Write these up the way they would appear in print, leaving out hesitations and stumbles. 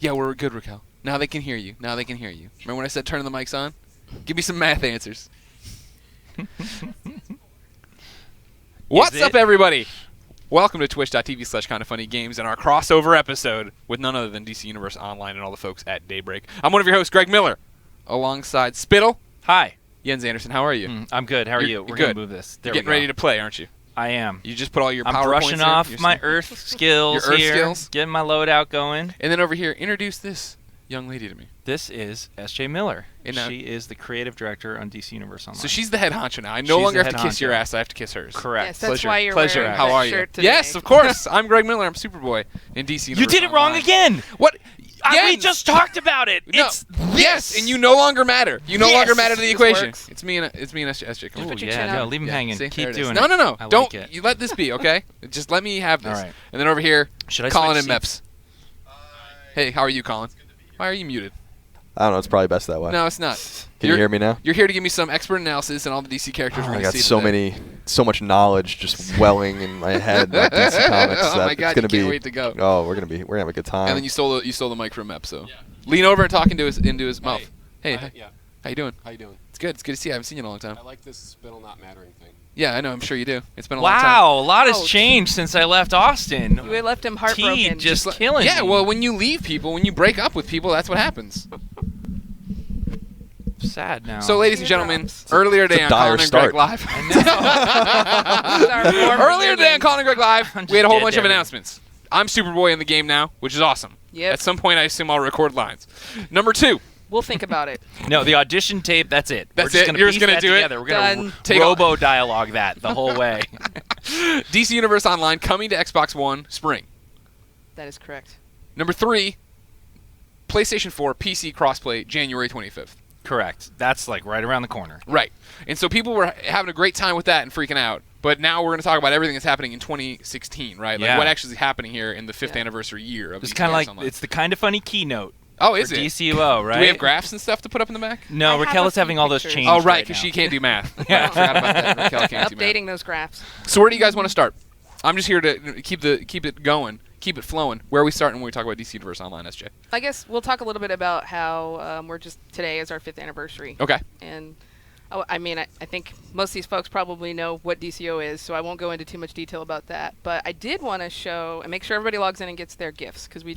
Yeah, we're good, Raquel. Now they can hear you. Remember when I said turn the mics on? Give me some math answers. What's up, everybody? Welcome to twitch.tv/kindafunnygames and our crossover episode with none other than DC Universe Online and all the folks at Daybreak. I'm one of your hosts, Greg Miller, alongside Spittle. Hi. Jens Anderson, how are you? I'm good. How are you? We're going to move this. You're getting ready to play, aren't you? I am. You just put all your PowerPoints in? I'm brushing off my Earth skills your Earth here, skills? getting my loadout going. And then over here, introduce this young lady to me. This is S.J. Miller. And she is the creative director on DC Universe Online. So she's the head honcho now. I no longer have to kiss your ass. I have to kiss hers. Correct. Yes, that's why you're wearing How are that you? shirt today. Yes, of course. I'm Greg Miller. I'm Superboy in DC Universe You did it wrong Online. again. What? We just talked about it. No. It's this. Yes, and you no longer matter. You no longer matter to the equation. Works. It's me and SJ. Come on. Put your chin up. Leave him hanging. See, Keep doing it. No. I Don't. like it. You let this be, okay? Just let me have this. All right. And then over here, Should I Colin switch and seats? Meps. Hey, how are you, Colin? Why are you muted? I don't know. It's probably best that way. No, it's not. Can you hear me now? You're here to give me some expert analysis on all the DC characters we're I going got to see so today. much knowledge just welling in my head about DC Comics. Oh my God, it's gonna can't wait to go. Oh, we're gonna have a good time. And then you stole the mic from Mep, so lean over and talk into his mouth. Hey, Yeah. how you doing? How you doing? It's good. It's good to see you. I haven't seen you in a long time. I like this spittle not mattering thing. Yeah, I know. I'm sure you do. It's been a long time. Wow, a lot has Ouch. changed since I left Austin. You left him heartbroken. T just killing Yeah, me. well, when you leave people, when you break up with people, that's what happons. Sad now. So, ladies and gentlemen, earlier today on dire Colin and start. Greg Live. Our warm Earlier today on Colin and Greg Live, I'm we had a just whole dead bunch of there. announcements. I'm Superboy in the game now, which is awesome. Yep. At some point, I assume I'll record lines. Number 2. We'll think about it. No, the audition tape, that's it. That's We're just it? Gonna You're just piece gonna that do it? together. We're going Done. to Take all- robo-dialogue that the whole way. DC Universe Online coming to Xbox One spring. That is correct. Number 3, PlayStation 4 PC crossplay January 25th. Correct. That's like right around the corner. Right. And so people were having a great time with that and freaking out. But now we're going to talk about everything that's happening in 2016, right? Like Yeah. what actually is happening here in the 5th Yeah. anniversary year of It's DC kind of Universe like, Online. it's the kind of funny keynote Oh, is for it? DCUO, right? Do we have graphs and stuff to put up in the back? No, I have Raquel a is having few all those pictures. changed Oh, right, right because now. she can't do math. I forgot about that. Raquel can't do math. Updating those graphs. So where do you guys want to start? I'm just here to keep it going, keep it flowing. Where are we starting when we talk about DC Universe Online, SJ? I guess we'll talk a little bit about how today is our 5th anniversary. Okay. And I think most of these folks probably know what DCO is, so I won't go into too much detail about that. But I did want to show and make sure everybody logs in and gets their gifts because we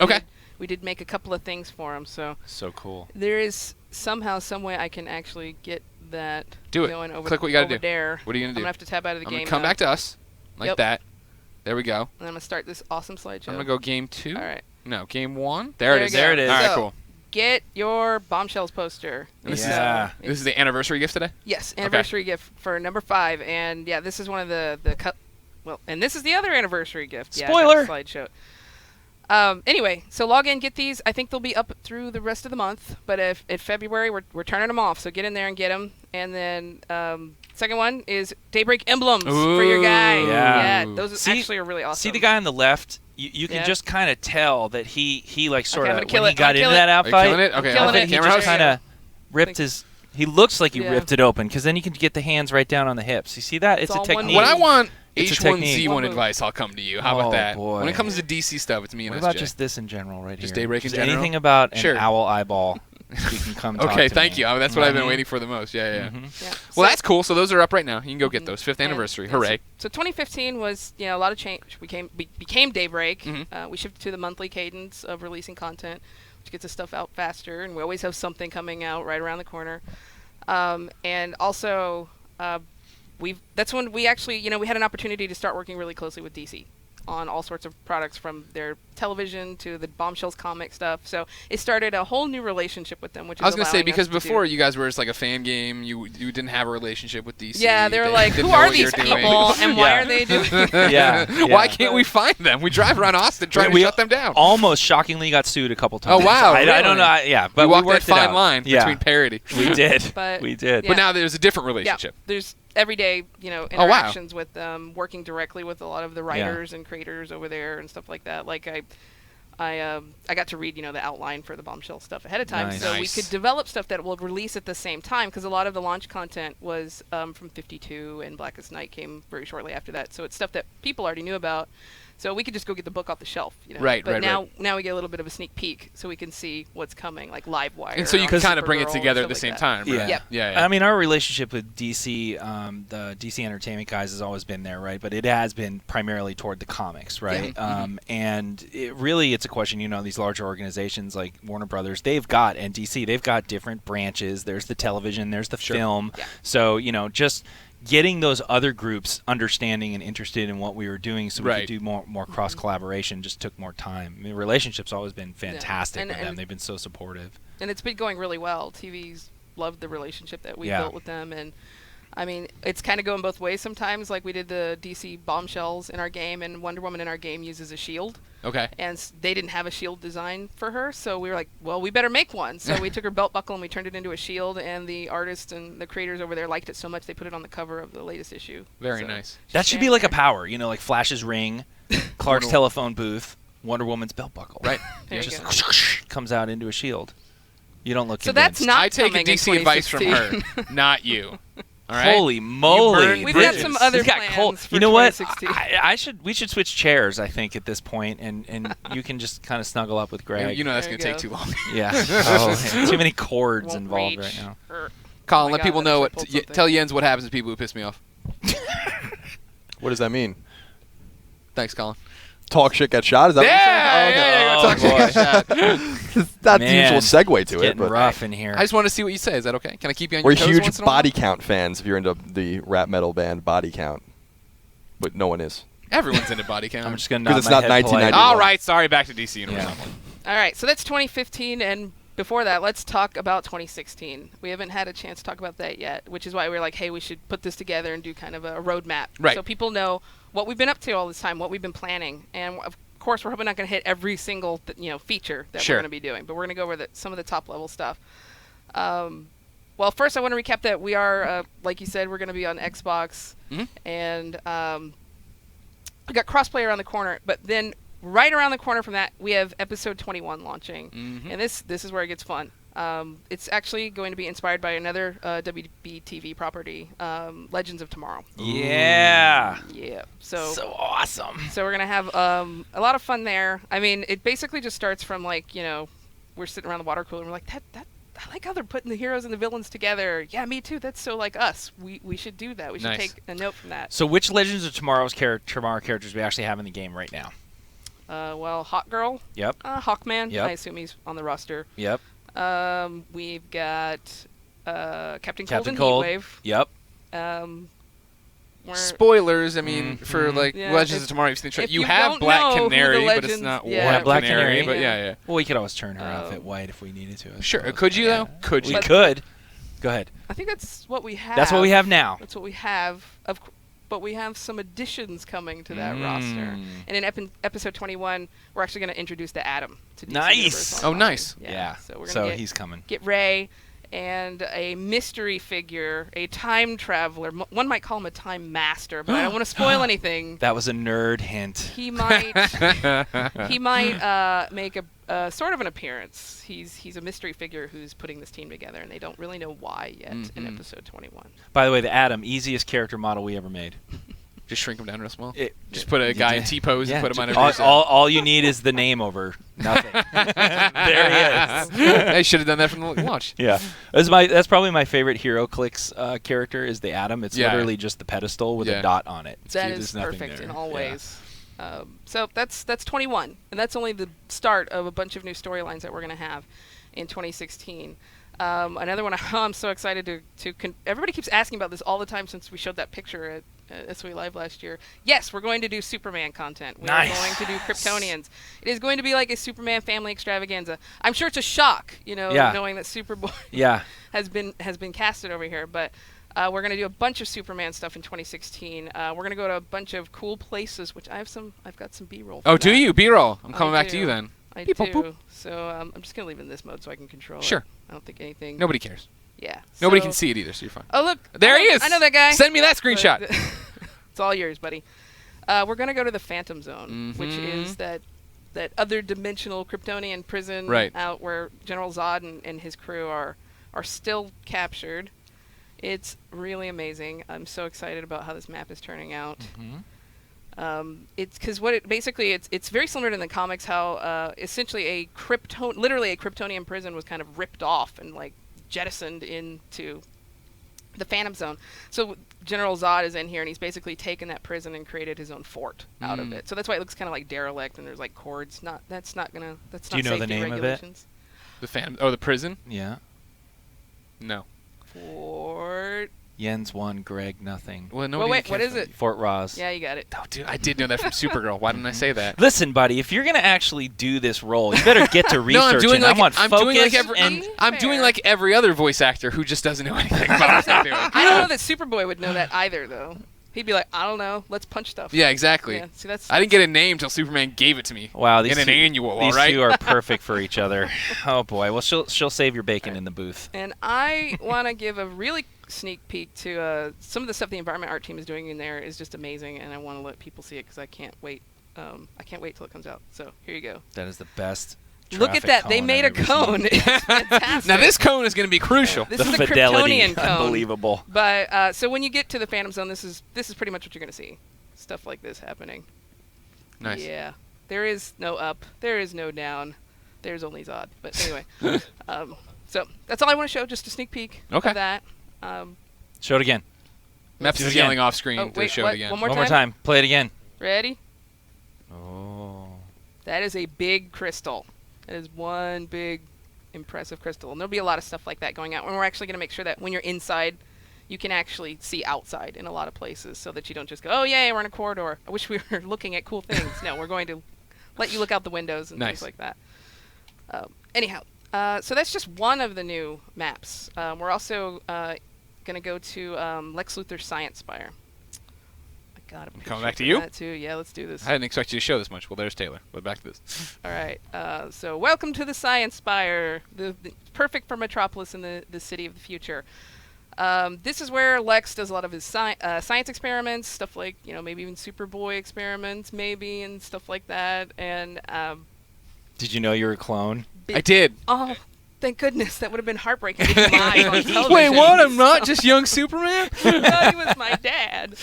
did make a couple of things for them. So cool. there is somehow, some way I can actually get that Do it. going over, Click what you gotta over do. there. What are you going I'm to do? gonna have to tab out of the I'm game. going to come now. back to us like Yep. that. There we go. And I'm gonna start this awesome slideshow. I'm going to go game 2. All right. No, game 1. There it There is. you go. There it is. All right, So, cool. Get your Bombshells poster. And this Yeah. This is the anniversary gift today? Yes, anniversary gift for number 5, and yeah, this is one of the and this is the other anniversary gift. Spoiler. Yeah, slideshow. Anyway, so log in, get these. I think they'll be up through the rest of the month, but if February we're turning them off, so get in there and get them. And then second one is Daybreak emblems for your guy. Ooh. Yeah. those See- actually are really awesome. See the guy on the left? You can Yeah. just kind of tell that he like sort I'm of gonna kill when he it. got I'm into gonna that Are you outfight. killing it? Okay, killing okay, it. He camera just house? kind of ripped his. He looks like he Yeah. ripped it open because then you can get the hands right down on the hips. You see that? It's a all one technique. When I want It's a H1Z1 technique. advice, I'll come to you. How Oh, about that? boy. When it comes to DC stuff, it's me and What SJ. about just this in general, right Just here? Daybreak in Just general? anything about Sure. an owl eyeball? You can come. Talk Okay, to thank me. you. That's what I've been Mhm. waiting for the most. Yeah, yeah. Mhm. Yeah. Well, that's cool. So those are up right now. You can go get those. 5th And- anniversary. yeah, Hooray. So 2015 was a lot of change. We became Daybreak. Mhm. We shifted to the monthly cadence of releasing content, which gets the stuff out faster, and we always have something coming out right around the corner. And also, that's when we actually we had an opportunity to start working really closely with DC on all sorts of products, from their television to the Bombshells comic stuff. So it started a whole new relationship with them, which is I was going to say, allowing us because to before do- you guys were just like a fan game, you didn't have a relationship with DC. Yeah, they were like, didn't who know are what you these were doing. people and why Yeah. are they doing Yeah. Why Yeah. can't we find them? We drive around Austin trying to We shut them down. Almost shockingly got sued a couple times. Oh, wow, I don't really? know. Yeah, but we walked worked that it fine out. line Yeah. between parody. We did. But- we did. Yeah. But now there's a different relationship. Yeah, there's everyday, wow. interactions with them, working directly with a lot of the writers and creators over there and stuff like that. Like I got to read, the outline for the Bombshell stuff ahead of time, Nice. so we Nice. could develop stuff that will release at the same time, because a lot of the launch content was from 52, and Blackest Night came very shortly after that. So it's stuff that people already knew about. So we could just go get the book off the shelf, Right, But right, now, right. now we get a little bit of a sneak peek, so we can see what's coming, like Livewire. And so you or can kind of bring it Supergirl, together at the stuff same like time, right? Yeah. Yep. Yeah. I mean, our relationship with DC, the DC Entertainment guys, has always been there, right? But it has been primarily toward the comics, right? And it's a question. These larger organizations like Warner Brothers, they've got, and DC, they've got different branches. There's the television, there's the film. Yeah. So just getting those other groups understanding and interested in what we were doing so we Right. could do more cross collaboration just took more time. I mean, the relationship's always been fantastic with them. They've been so supportive. And it's been going really well. TV's loved the relationship that we Yeah. built with them, and I mean, it's kind of going both ways sometimes. Like we did the DC bombshells in our game, and Wonder Woman in our game uses a shield. Okay. And they didn't have a shield design for her, so we were like, well, we better make one. So we took her belt buckle and we turned it into a shield, and the artists and the creators over there liked it so much they put it on the cover of the latest issue. Very So nice. That should be like a power, like Flash's ring, Clark's telephone booth, Wonder Woman's belt buckle. Right. There It you just comes out into a shield. You don't look So that's convinced. not I take coming in DC advice from 2016. her, not you. All right. Holy moly! burned We've got bridges. some other He's got plans cold. for You know what? 2016. We should switch chairs. I think at this point, and you can just kind of snuggle up with Greg. You know that's There going you to take go. too long. Yeah. Oh, too many cords Won't involved reach. right now. Colin, Oh my let God, people I know wish I what. pulled something. Tell Jens what happens to people who piss me off. What does that mean? Thanks, Colin. Talk shit, get shot? Is that Yeah, what you're saying? Oh, talk shit, get shot. It's not the Man, usual segue It's to it, getting but rough in here. I just want to see what you say. Is that okay? Can I keep you on we're your toes huge once in a while? Body Count fans if you're into the rap metal band Body Count. But no one is. Everyone's into body count. I'm just gonna 'Cause nod it's my not head 1990. politely. All right, sorry. Back to DC Universe. Yeah. All right, so that's 2015, and before that, let's talk about 2016. We haven't had a chance to talk about that yet, which is why we were like, hey, we should put this together and do kind of a roadmap, Right. so people know what we've been up to all this time, what we've been planning, and of course, we're probably not going to hit every single feature that Sure. we're going to be doing, but we're going to go over some of the top level stuff. Well, first, I want to recap that we are, like you said, we're going to be on Xbox, and we got crossplay around the corner, but then right around the corner from that, we have episode 21 launching, and this is where it gets fun. It's actually going to be inspired by another WB TV property, Legends of Tomorrow. Yeah. Yeah, so awesome. so we're gonna have a lot of fun there. I mean, it basically just starts from like we're sitting around the water cooler and we're like that. I like how they're putting the heroes and the villains together. Yeah, me too. That's so like us. We should do that. We should Nice. take a note from that. So which Legends of Tomorrow characters we actually have in the game right now? Well, Hawk Girl, Yep. Hawkman. Yep. I assume he's on the roster. Yep. We've got Captain Cold Captain and Cold. Heatwave. Yep. We're- Spoilers. I mean, for like Yeah, Legends if- of Tomorrow, you've seen the trailer. if You you have don't Black know who the Canary, but it's Legends- not yeah. White Yeah, Black Canary. Canary. But yeah. Well, we could always turn her outfit white if we needed to. I Sure. suppose. Could you Yeah. though? Could you? We could. Go ahead. I think that's what we have. That's what we have now. That's what we have. But we have some additions coming to that roster. And in episode 21, we're actually going to introduce the Atom to DC Nice. Universe Oh, Online. nice. Yeah. So we're going to he's coming. get Ray and a mystery figure, a time traveler. One might call him a time master, but I don't want to spoil anything. That was a nerd hint. He might make a sort of an appearance. He's a mystery figure who's putting this team together, and they don't really know why yet in episode 21. By the way, the Atom, easiest character model we ever made. Just shrink him down real small. Just Put a guy in T-pose and put him on every all you need is the name over nothing. There he is. They should have done that from the launch. Yeah, that's probably my favorite Hero Clicks character is the Atom. It's Yeah. literally just the pedestal with Yeah. a dot on it. That See, is there's nothing perfect there. in all Yeah. ways. So that's 21, and that's only the start of a bunch of new storylines that we're going to have in 2016. Another one I'm so excited to everybody keeps asking about this all the time since we showed that picture at SOE Live last year. Yes, we're going to do Superman content. We're Nice. going to do Kryptonians. It is going to be like a Superman family extravaganza. I'm sure it's a shock, Yeah. knowing that Superboy Yeah. has been casted over here, but we're going to do a bunch of Superman stuff in 2016. We're going to go to a bunch of cool places, which I've got some B-roll. Oh, from do that. you? B-roll. I'm coming I back to you do. then. I Beep, do. boop, boop. So I'm just going to leave it in this mode so I can control it. Sure. I don't think anything. Nobody cares. Yeah. Nobody so- can see it either, so you're fine. Oh, look. There he is. I know that guy. Send me that screenshot. It's all yours, buddy. We're going to go to the Phantom Zone, which is that other dimensional Kryptonian prison Right. out where General Zod and his crew are still captured. It's really amazing. I'm so excited about how this map is turning out. It's because it's very similar to the comics. How essentially literally a Kryptonian prison was kind of ripped off and like jettisoned into the Phantom Zone. So General Zod is in here, and he's basically taken that prison and created his own fort out of it. So that's why it looks kind of like derelict, and there's like cords. That's not Do you know the name of it? The Phantom. Oh, the prison? Yeah. No. Fort. Jens 1, Greg nothing. Well, Wait, what is it? Fort Ross. Yeah, you got it. Oh, dude, I did know that from Supergirl. Why didn't I say that? Listen, buddy, if you're gonna actually do this role, you better get to No, researching. I want focus I'm doing like every other voice actor who just doesn't know anything about what they're doing. I don't know that Superboy would know that either, though. He'd be like, I don't know, let's punch stuff. Yeah, exactly. Yeah, see, I didn't get a name till Superman gave it to me. Wow, in an annual, these all right? two are perfect for each other. Oh boy, well she'll save your bacon in the booth. And I want to give a really sneak peek to some of the stuff the environment art team is doing in there is just amazing, and I want to let people see it because I can't wait. I can't wait till it comes out. So here you go. That is the best. Look at that! They made a cone. It's fantastic. Now this cone is going to be crucial. This the is a fidelity, Kryptonian cone. unbelievable. But so when you get to the Phantom Zone, this is pretty much what you're going to see. Stuff like this happening. Nice. Yeah. There is no up. There is no down. There's only Zod. But anyway, so that's all I want to show. Just a sneak peek of that. Show it again. Maps is yelling off screen to show it again. One more time. Play it again. Ready? Oh. That is a big crystal. That is one big, impressive crystal. And there'll be a lot of stuff like that going out. And we're actually going to make sure that when you're inside, you can actually see outside in a lot of places so that you don't just go, oh, yeah, we're in a corridor. I wish we were looking at cool things. No, we're going to let you look out the windows and things like that. Anyhow, so that's just one of the new maps. We're also going to go to Lex Luthor's Science Spire. God, I'm coming back to you? That too. Yeah, let's do this. I didn't expect you to show this much. Well, there's Taylor. But back to this. All right. So welcome to the Science Spire, the perfect for Metropolis in the city of the future. This is where Lex does a lot of his science experiments, stuff like, maybe even Superboy experiments, maybe, and stuff like that. And did you know you were a clone? I did. Oh, thank goodness. That would have been heartbreaking to be live on television. Wait, what? I'm not just young Superman? No, he was my dad.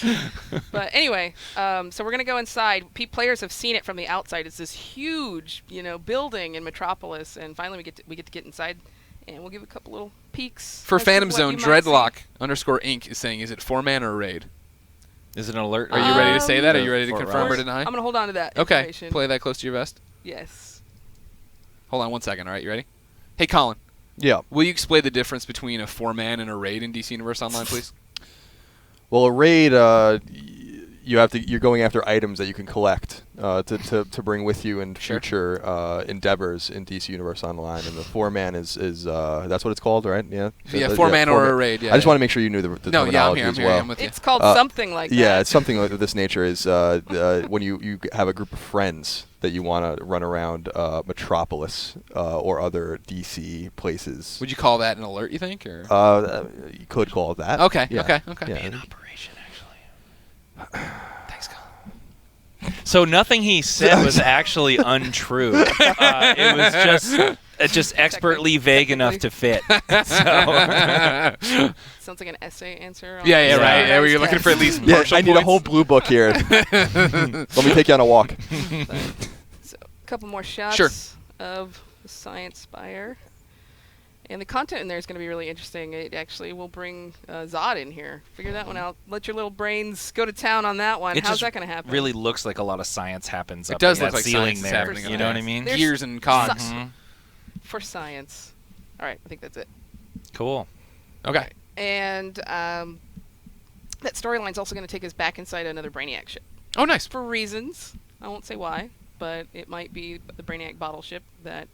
But anyway, so we're going to go inside. Players have seen it from the outside. It's this huge, building in Metropolis. And finally we get to get inside. And we'll give a couple little peeks. For Phantom Zone, Dreadlock_Inc. is saying, is it 4-man or raid? Is it an alert? Are you ready to say that? Are you ready to confirm or deny? I'm going to hold on to that Okay. information. Play that close to your vest. Yes. Hold on 1 second. All right, you ready? Hey, Colin. Yeah. Will you explain the difference between a 4-man and a raid in DC Universe Online, please? Well, a raid, you're going after items that you can collect to bring with you in future endeavors in DC Universe Online, and the 4-man is that's what it's called, right? Yeah. Yeah, 4-man or a raid. Yeah. I just want to make sure you knew the terminology as well. I'm with you. It's called something like that. Yeah, it's something of this nature. Is when you have a group of friends that you want to run around Metropolis or other DC places. Would you call that an alert, you think? Or? You could call it that. Okay, yeah. okay. Yeah. An operation, actually. Thanks, Colin. So nothing he said was actually untrue. It was just expertly vague enough to fit. So. Sounds like an essay answer. Yeah, right. Yeah, you're looking for at least partial I need a whole blue book here. Let me take you on a walk. So, a couple more shots of the Science Spire. And the content in there is going to be really interesting. It actually will bring Zod in here. Figure that one out. Let your little brains go to town on that one. How's that going to happen? It really looks like a lot of science happens up does in look that like ceiling science there. happening You know what I mean? There's Gears and cogs. For science. All right, I think that's it. Cool. Okay. And that storyline's also going to take us back inside another Brainiac ship. Oh, nice. For reasons. I won't say why, but it might be the Brainiac bottle ship that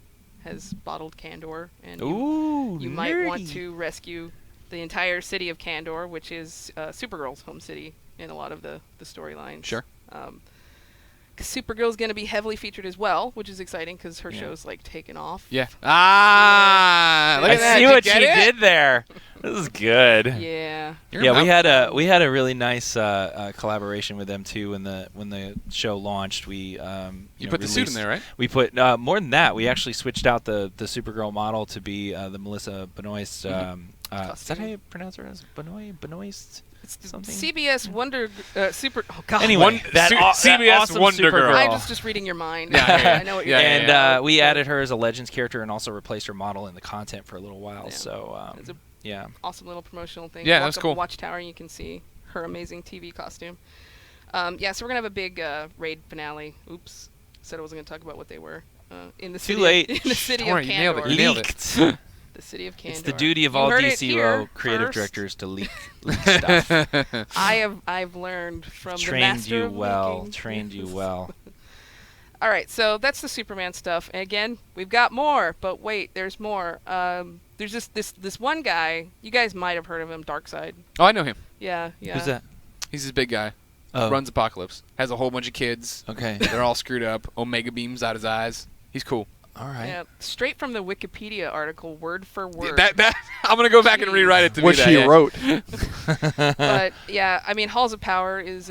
has bottled Kandor, and you might want to rescue the entire city of Kandor, which is Supergirl's home city in a lot of the storylines. Sure. Because Supergirl's going to be heavily featured as well, which is exciting because her show's like taken off. Yeah. Ah! Look I at that. see what you she did there. This is good. Yeah. Yeah, we had a really nice collaboration with them too when the show launched. We you put the suit in there, right? We put more than that. We actually switched out the Supergirl model to be the Melissa Benoist. Is that how you pronounce her? Benoist? It's the Something? CBS Wonder Super. Oh God. Anyway, CBS awesome Wonder Girl. Supergirl. I'm just reading your mind. Yeah, I know what you're yeah, saying. And we added her as a Legends character and also replaced her model in the content for a little while. Yeah. So It's a yeah. awesome little promotional thing. Yeah, Walk that's up cool. Watchtower, and you can see her amazing TV costume. Yeah, so we're gonna have a big raid finale. Oops, said I wasn't gonna talk about what they were. In the city. late. In the city Don't of worry, you nailed it. Candor. You nailed it. The city of Candor. It's the duty of You all heard it DCUO here creative first. directors to leak stuff. I've learned from the Trained master you of well. leaking. Trained you well. All right, so that's the Superman stuff. And again, we've got more, but wait, there's more. There's this one guy. You guys might have heard of him, Darkseid. Oh, I know him. Yeah. Who's that? He's this big guy. Oh. Runs Apocalypse. Has a whole bunch of kids. Okay. They're all screwed up. Omega beams out his eyes. He's cool. All right. Yeah, straight from the Wikipedia article, word for word. That I'm gonna go back and Jeez. rewrite it to Which be that. he yeah. wrote. But yeah, I mean, Halls of Power is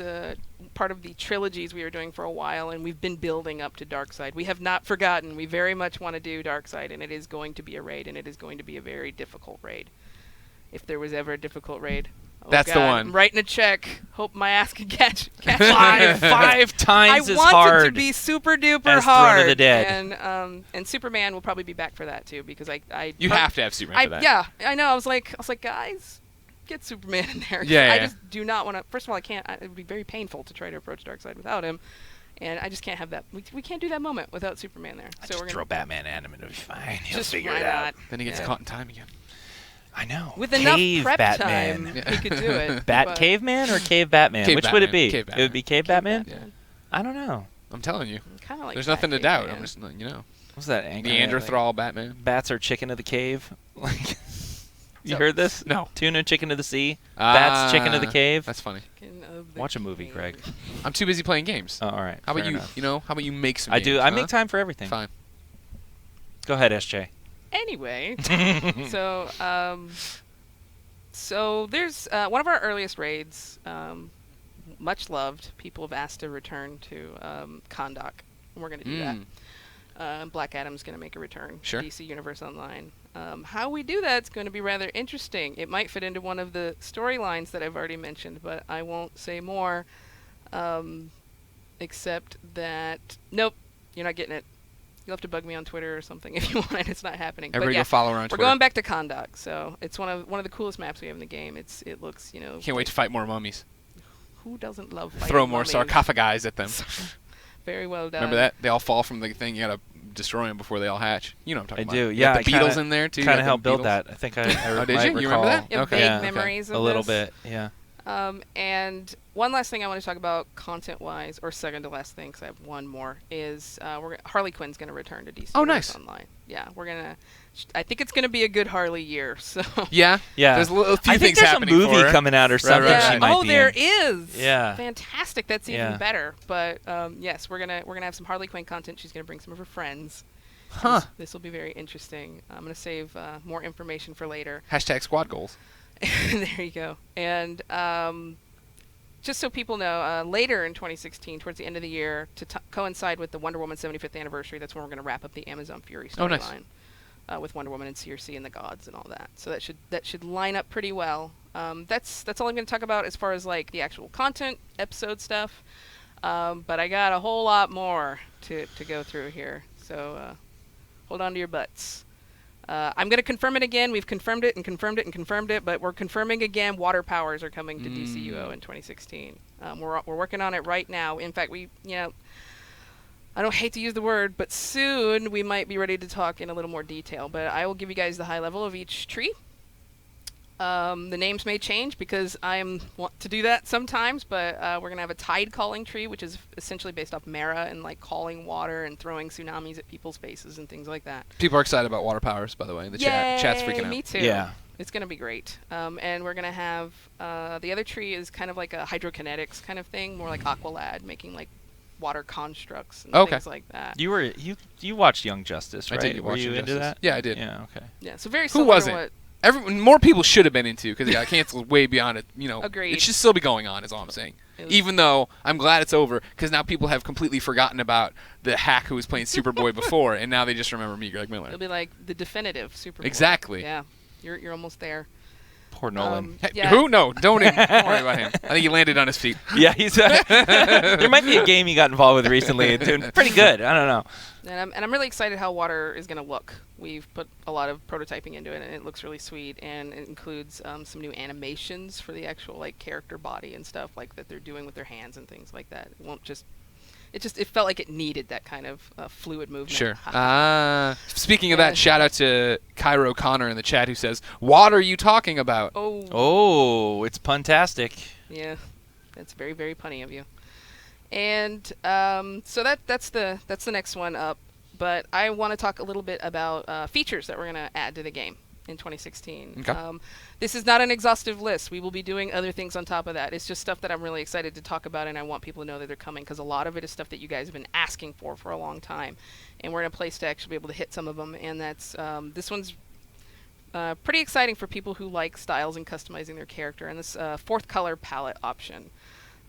part of the trilogies we were doing for a while, and we've been building up to Darkseid. We have not forgotten. We very much want to do Darkseid, and it is going to be a raid, and it is going to be a very difficult raid. If there was ever a difficult raid. Oh That's the God, one. I'm writing a check. Hope my ass can catch Five times I as want hard. it to be super duper as Throne hard. of the Dead. And Superman will probably be back for that too, because You have to have Superman for that. Yeah, I know. I was like, guys, get Superman in there. Yeah, I yeah. just do not want to. First of all, I can't. It would be very painful to try to approach Darkseid without him, and I just can't have that. We can't do that moment without Superman there. So Just we're gonna throw Batman at him and it'll be fine. He'll just figure why it out. not? Then he gets Yeah. caught in time again. I know. With Cave enough prep Batman. time, he could do it. Bat but Caveman or Cave Batman? Cave Which would it Batman. be? Cave It would be Cave Batman? Yeah. I don't know. I'm telling you. Kind of like. There's nothing to Batman, doubt. yeah. I'm just letting you know. What's that? Anchor? Neanderthal Batman. Bats are chicken of the cave. Like, you So- heard this? No. Tuna chicken of the sea. Bats chicken of the cave. That's funny. Chicken of the Watch a movie, cave. Greg. I'm too busy playing games. Oh, all right. How about fair you? enough. You know, how about you make some I games, do. I huh? make time for everything. Fine. Go ahead, SJ. Anyway, so there's one of our earliest raids, much loved. People have asked to return to Kahndaq, and we're going to do that. Black Adam's going to make a return. Sure. DC Universe Online. How we do that's going to be rather interesting. It might fit into one of the storylines that I've already mentioned, but I won't say more. Except that nope, you're not getting it. You'll have to bug me on Twitter or something if you want it. It's not happening. Everybody but yeah, go follow her on we're Twitter. going back to Kahndaq, so it's one of the coolest maps we have in the game. It looks, Can't wait to fight more mummies. Who doesn't love fighting Throw more mummies? sarcophagi at them. Very well done. Remember that? They all fall from the thing. You gotta destroy them before they all hatch. You know what I'm talking I about. do. You Yeah, got the I beetles kinda- in there too. You Kind got of the helped build beetles. that. I think I Oh, did might you? You recall. remember that? You have Okay. vague Yeah, okay. memories of A little this. bit, yeah. And one last thing I want to talk about content-wise, or second to last thing, because I have one more, is Harley Quinn's going to return to DC Oh, Universe nice. Online. Yeah, we're gonna. I think it's going to be a good Harley year. So. Yeah. Yeah. There's a few I think things there's a happening movie for her. coming out or something. right, She right. might Oh, be there in. is. Yeah. Fantastic. That's even Yeah. better. But yes, we're gonna have some Harley Quinn content. She's gonna bring some of her friends. Huh. This will be very interesting. I'm gonna save more information for later. Hashtag squad goals. There you go. And just so people know, later in 2016, towards the end of the year, to coincide with the Wonder Woman 75th anniversary, that's when we're going to wrap up the Amazon Fury Oh, nice. storyline with Wonder Woman and CRC and the gods and all that. So that should line up pretty well. That's all I'm going to talk about as far as like the actual content, episode stuff. But I got a whole lot more to go through here. So hold on to your butts. I'm going to confirm it again. We've confirmed it and confirmed it and confirmed it, but we're confirming again water powers are coming to DCUO in 2016. We're working on it right now. In fact, I don't hate to use the word, but soon we might be ready to talk in a little more detail. But I will give you guys the high level of each tree. The names may change because I want to do that sometimes, but we're going to have a tide calling tree, which is essentially based off Mara and like calling water and throwing tsunamis at people's faces and things like that. People are excited about water powers, by the way. The chat's freaking out. Me too. Yeah. It's going to be great. And we're going to have the other tree is kind of like a hydrokinetics kind of thing, more like Aqualad, making like water constructs and things like that. You watched Young Justice, right? I did Were watch you Young into Justice. that? Yeah, I did. Yeah. Okay. Yeah, so very Who similar wasn't? to what... More people should have been into because it got canceled way beyond it. Agreed. It should still be going on. Is all I'm saying. Even though I'm glad it's over because now people have completely forgotten about the hack who was playing Superboy before, and now they just remember me, Greg Miller. It'll be like the definitive Superboy. Exactly. Yeah, you're almost there. Poor Nolan. Yeah. Who? No, don't worry about him. I think he landed on his feet. Yeah, he's. There might be a game he got involved with recently. Doing pretty good. I don't know. And I'm really excited how water is going to look. We've put a lot of prototyping into it, and it looks really sweet. And it includes some new animations for the actual like character body and stuff like that they're doing with their hands and things like that. It won't just. It felt like it needed that kind of fluid movement. Sure. Speaking of that, shout out to Cairo Connor in the chat who says, "What are you talking about?" Oh, it's puntastic. Yeah, that's very, very punny of you. And so that's the next one up. But I want to talk a little bit about features that we're going to add to the game in 2016. Okay. This is not an exhaustive list. We will be doing other things on top of that. It's just stuff that I'm really excited to talk about, and I want people to know that they're coming, because a lot of it is stuff that you guys have been asking for a long time. And we're in a place to actually be able to hit some of them, and that's this one's pretty exciting for people who like styles and customizing their character, and this fourth color palette option.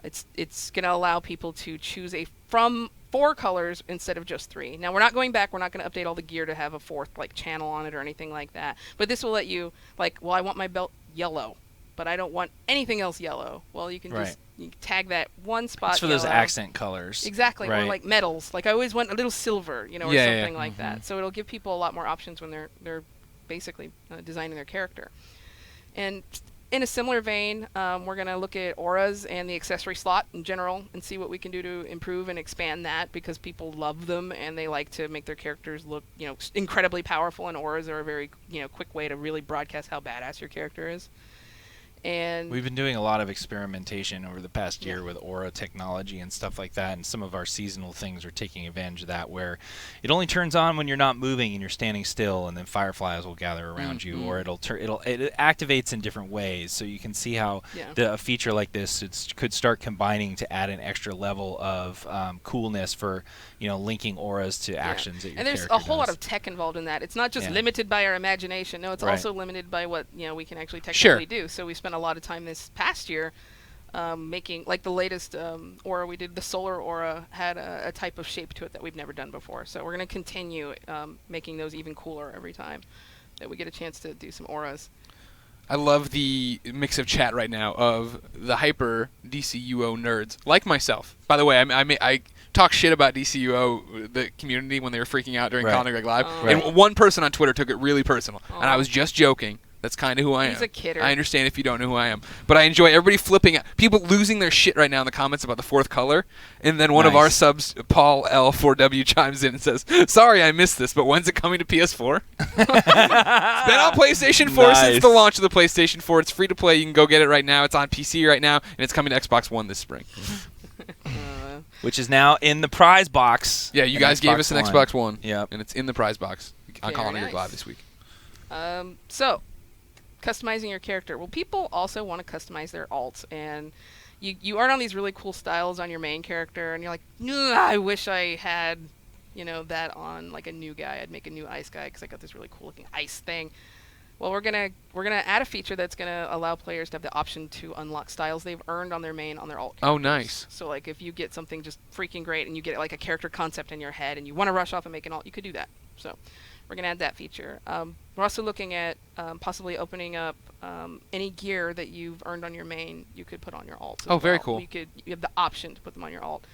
It's going to allow people to choose from 4 colors instead of just 3. Now, we're not going back. We're not going to update all the gear to have a 4th like channel on it or anything like that. But this will let you, like, well, I want my belt yellow, but I don't want anything else yellow. Well, you can just you tag that one spot. It's for yellow. those accent colors. Exactly. Right. Or like metals. Like I always want a little silver, or something like that. So it'll give people a lot more options when they're basically designing their character. And in a similar vein, we're going to look at auras and the accessory slot in general and see what we can do to improve and expand that, because people love them and they like to make their characters look, incredibly powerful, and auras are a very, quick way to really broadcast how badass your character is. And we've been doing a lot of experimentation over the past year with aura technology and stuff like that, and some of our seasonal things are taking advantage of that, where it only turns on when you're not moving and you're standing still, and then fireflies will gather around you, or it activates in different ways. So you can see how a feature like this could start combining to add an extra level of coolness for linking auras to actions that your and there's character a whole does. lot of tech involved in that. It's not just limited by our imagination. No, it's also limited by what we can actually technically do. So we spent a lot of time this past year making, like the latest aura we did, the solar aura had a type of shape to it that we've never done before. So we're going to continue making those even cooler every time that we get a chance to do some auras. I love the mix of chat right now of the hyper DCUO nerds, like myself. By the way, I talk shit about DCUO, the community, when they were freaking out during Colin Live. And one person on Twitter took it really personal. And I was just joking. That's kind of who I am. He's a kidder. I understand if you don't know who I am. But I enjoy everybody flipping out. People losing their shit right now in the comments about the 4th color. And then one of our subs, Paul L4W, chimes in and says, "Sorry I missed this, but when's it coming to PS4? It's been on PlayStation 4 since the launch of the PlayStation 4. It's free to play. You can go get it right now. It's on PC right now. And it's coming to Xbox One this spring." Which is now in the prize box. Yeah, you guys gave us an Xbox One. Yep. And it's in the prize box on Colin Live this week. So, customizing your character. Well, people also want to customize their alts, and you earn on these really cool styles on your main character, and you're like, I wish I had, that on like a new guy. I'd make a new ice guy because I got this really cool looking ice thing. Well, we're gonna add a feature that's gonna allow players to have the option to unlock styles they've earned on their main on their alt. Oh, nice. So like if you get something just freaking great and you get like a character concept in your head and you want to rush off and make an alt, you could do that. So we're gonna add that feature. We're also looking at possibly opening up any gear that you've earned on your main. You could put on your alt. Very cool. You have the option to put them on your alt.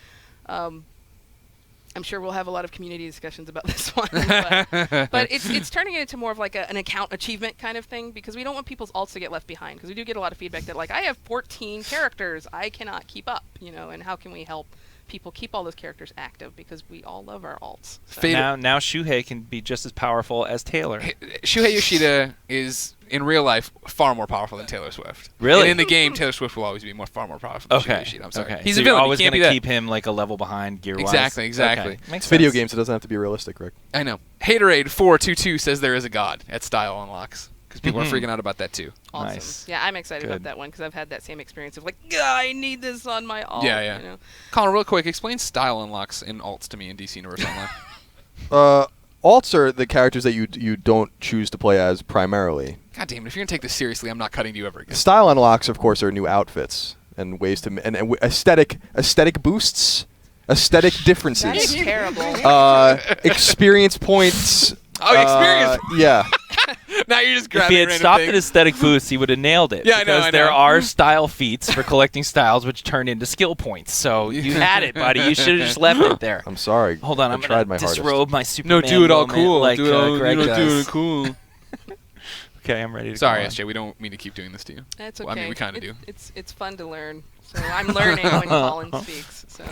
I'm sure we'll have a lot of community discussions about this one, but it's turning it into more of like an account achievement kind of thing, because we don't want people's alts to get left behind, because we do get a lot of feedback that like, I have 14 characters, I cannot keep up, and how can we help people keep all those characters active, because we all love our alts. So. Now Shuhei can be just as powerful as Taylor. Shuhei Yoshida is, in real life, far more powerful than Taylor Swift. Really? And in the game, Taylor Swift will always be far more powerful than Shuhei Yoshida. I'm sorry. Okay. He's so a villain. You're always going to keep him like a level behind gear-wise? Exactly. Okay. It's video games. It doesn't have to be realistic, Rick. I know. Haterade422 says there is a god at style unlocks, because people are freaking out about that too. Awesome. Nice. Yeah, I'm excited about that one, because I've had that same experience of like, I need this on my alt. Yeah. Colin, real quick, explain style unlocks in alts to me in DC Universe Online. Alts are the characters that you don't choose to play as primarily. God damn it! If you're gonna take this seriously, I'm not cutting to you ever again. Style unlocks, of course, are new outfits and ways to and aesthetic boosts, aesthetic differences. That is terrible. Experience points. Oh, experience. Yeah. Now you're just If grabbing he had random stopped at things. aesthetic booths, he would have nailed it. Yeah, I know, because I there know. are style feats for collecting styles, which turn into skill points. So you had it, buddy. You should have just left it there. I'm sorry. Hold on, I I'm tried gonna my hardest. disrobe my Superman No, do it all moment cool. like do it all, Greg do does. it cool. Okay, I'm ready to Sorry, go on. SJ. We don't mean to keep doing this to you. That's okay. Well, I mean, we kind of do. It's fun to learn. So I'm learning when Colin speaks. So.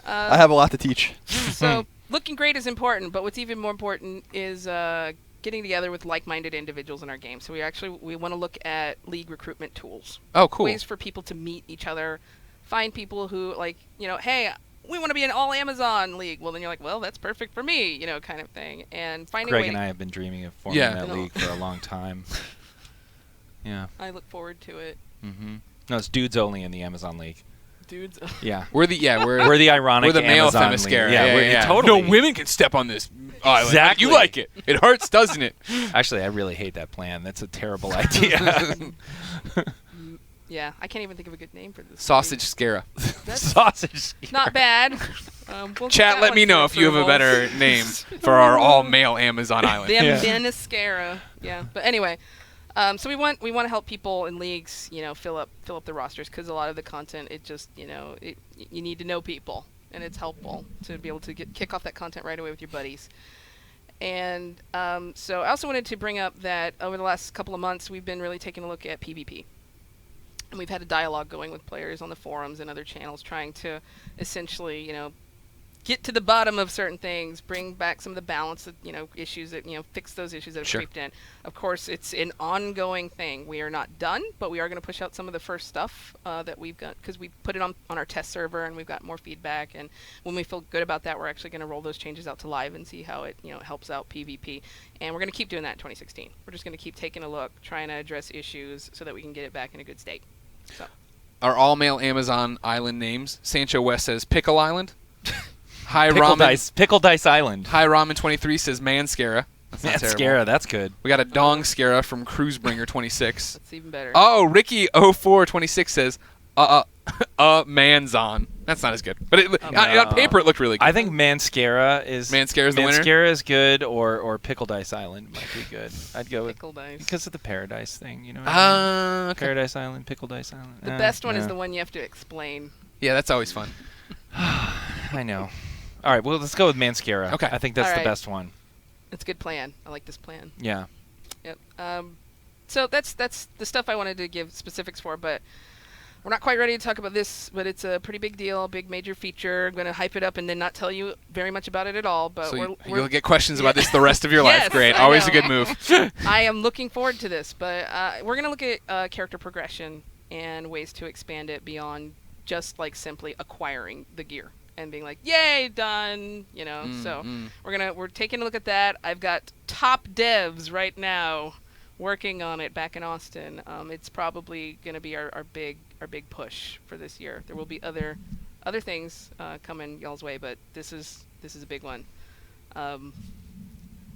I have a lot to teach. So looking great is important, but what's even more important is getting together with like-minded individuals in our game. So we want to look at league recruitment tools. Oh, cool. Ways for people to meet each other, find people who hey, we want to be an all Amazon league. Well, then you're like, well, that's perfect for me, kind of thing. And finding Greg a way and I have been dreaming of forming Yeah. that league for a long time. Yeah. I look forward to it. Mm-hmm. No, it's dudes only in the Amazon league. Dudes. Yeah. We're the We're the ironic we're the male Amazon league. Themyscira. Yeah, totally. No women can step on this island. Exactly. You like it. It hurts, doesn't it? Actually, I really hate that plan. That's a terrible idea. Yeah, I can't even think of a good name for this. Sausage Scara. That's Sausage. not bad. We'll Chat, get let that me one know for if you have a approval. better name for our all-male Amazon island. The Yeah. Beniscara. Yeah, but anyway, so we want to help people in leagues, fill up the rosters, because a lot of the content, it just, you need to know people, and it's helpful to be able to kick off that content right away with your buddies. And so I also wanted to bring up that over the last couple of months, we've been really taking a look at PvP. And we've had a dialogue going with players on the forums and other channels, trying to essentially, get to the bottom of certain things, bring back some of the balance, issues that, fix those issues that have Sure. creeped in. Of course, it's an ongoing thing. We are not done, but we are going to push out some of the first stuff that we've got, because we put it on our test server and we've got more feedback. And when we feel good about that, we're actually going to roll those changes out to live and see how it, helps out PvP. And we're going to keep doing that in 2016. We're just going to keep taking a look, trying to address issues so that we can get it back in a good state. So. Our all-male Amazon island names. Sancho West says Pickle Island. Hi Pickle Dice Island. Hi Ramen 23 says Manscara. That's not terrible. Mascara, that's good. We got a Dong Scara from Cruisebringer 26. That's even better. Oh, Ricky 0426 says Manzon. That's not as good, but on paper it looked really good. I think Mascara is the winner? Mascara is good, or Pickle Dice Island might be good. I'd go with Pickle dice. because of the Paradise thing, what I mean? Okay. Paradise Island, Pickle Dice Island. The best one is the one you have to explain. Yeah, that's always fun. I know. All right, well, let's go with Mascara. Okay. I think that's All the right. best one. It's a good plan. I like this plan. Yeah. Yep. So that's the stuff I wanted to give specifics for, but we're not quite ready to talk about this, but it's a pretty big deal, big major feature. I'm going to hype it up and then not tell you very much about it at all. But So you'll get questions about this the rest of your Yes, life. Great. I Always know. a good move. I am looking forward to this, but we're going to look at character progression and ways to expand it beyond just like simply acquiring the gear and being like, yay, done, So we're taking a look at that. I've got top devs right now working on it back in Austin. It's probably going to be our big push for this year. There will be other things coming y'all's way, but this is a big one.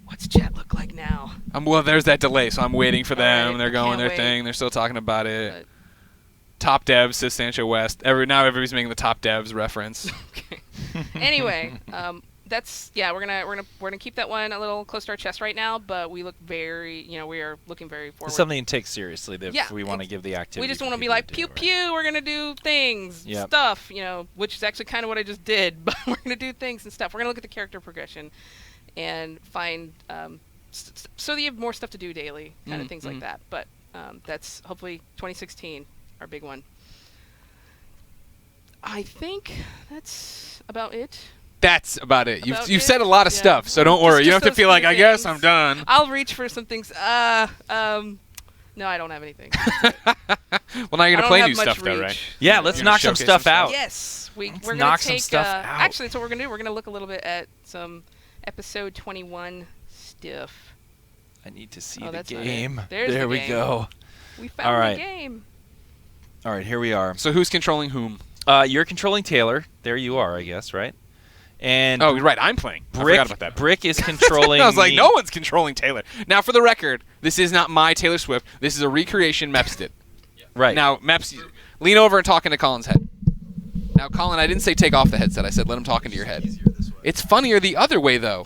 What's chat look like now? Well, there's that delay, so I'm waiting for them. Alright, They're I going can't their wait. thing. They're still talking about it. But- Top devs says Sancho West. Now everybody's making the top devs reference. Okay. Anyway, we're gonna keep that one a little close to our chest right now, but we look very, we are looking very forward. It's something to take seriously if Yeah, we want to give the activity. We just for want to be people like, do, pew right? pew, we're gonna do things, Yep. stuff, which is actually kind of what I just did, but we're gonna do things and stuff. We're gonna look at the character progression and find so that you have more stuff to do daily, kind of things like that. But that's hopefully 2016, our big one. I think that's about it. That's about it. About You've it? said a lot of Yeah. stuff, so don't worry. You don't Just have to feel those like, few I guess things. I'm done. I'll reach for some things. No, I don't have anything. Well, now you're I going to don't play have new much stuff, though, reach. right? Yeah, let's You're knock gonna some showcase stuff some out. Yes, we're Let's gonna knock take some stuff out. Actually, that's what we're gonna do. We're gonna look a little bit at some episode 21 stuff. I need to see Oh, the that's not it. game. There's there the we game. go. We found All right. the game. All right, here we are. So who's controlling whom? You're controlling Taylor. There you are, I guess, right? And Oh, you're right. I'm playing. I forgot about that. Brick is controlling I was like, me. no one's controlling Taylor. Now, for the record, this is not my Taylor Swift. This is a recreation Meps did. Right. Now, Meps, lean over and talk into Colin's head. Now, Colin, I didn't say take off the headset. I said let him talk into your head. It's funnier the other way, though.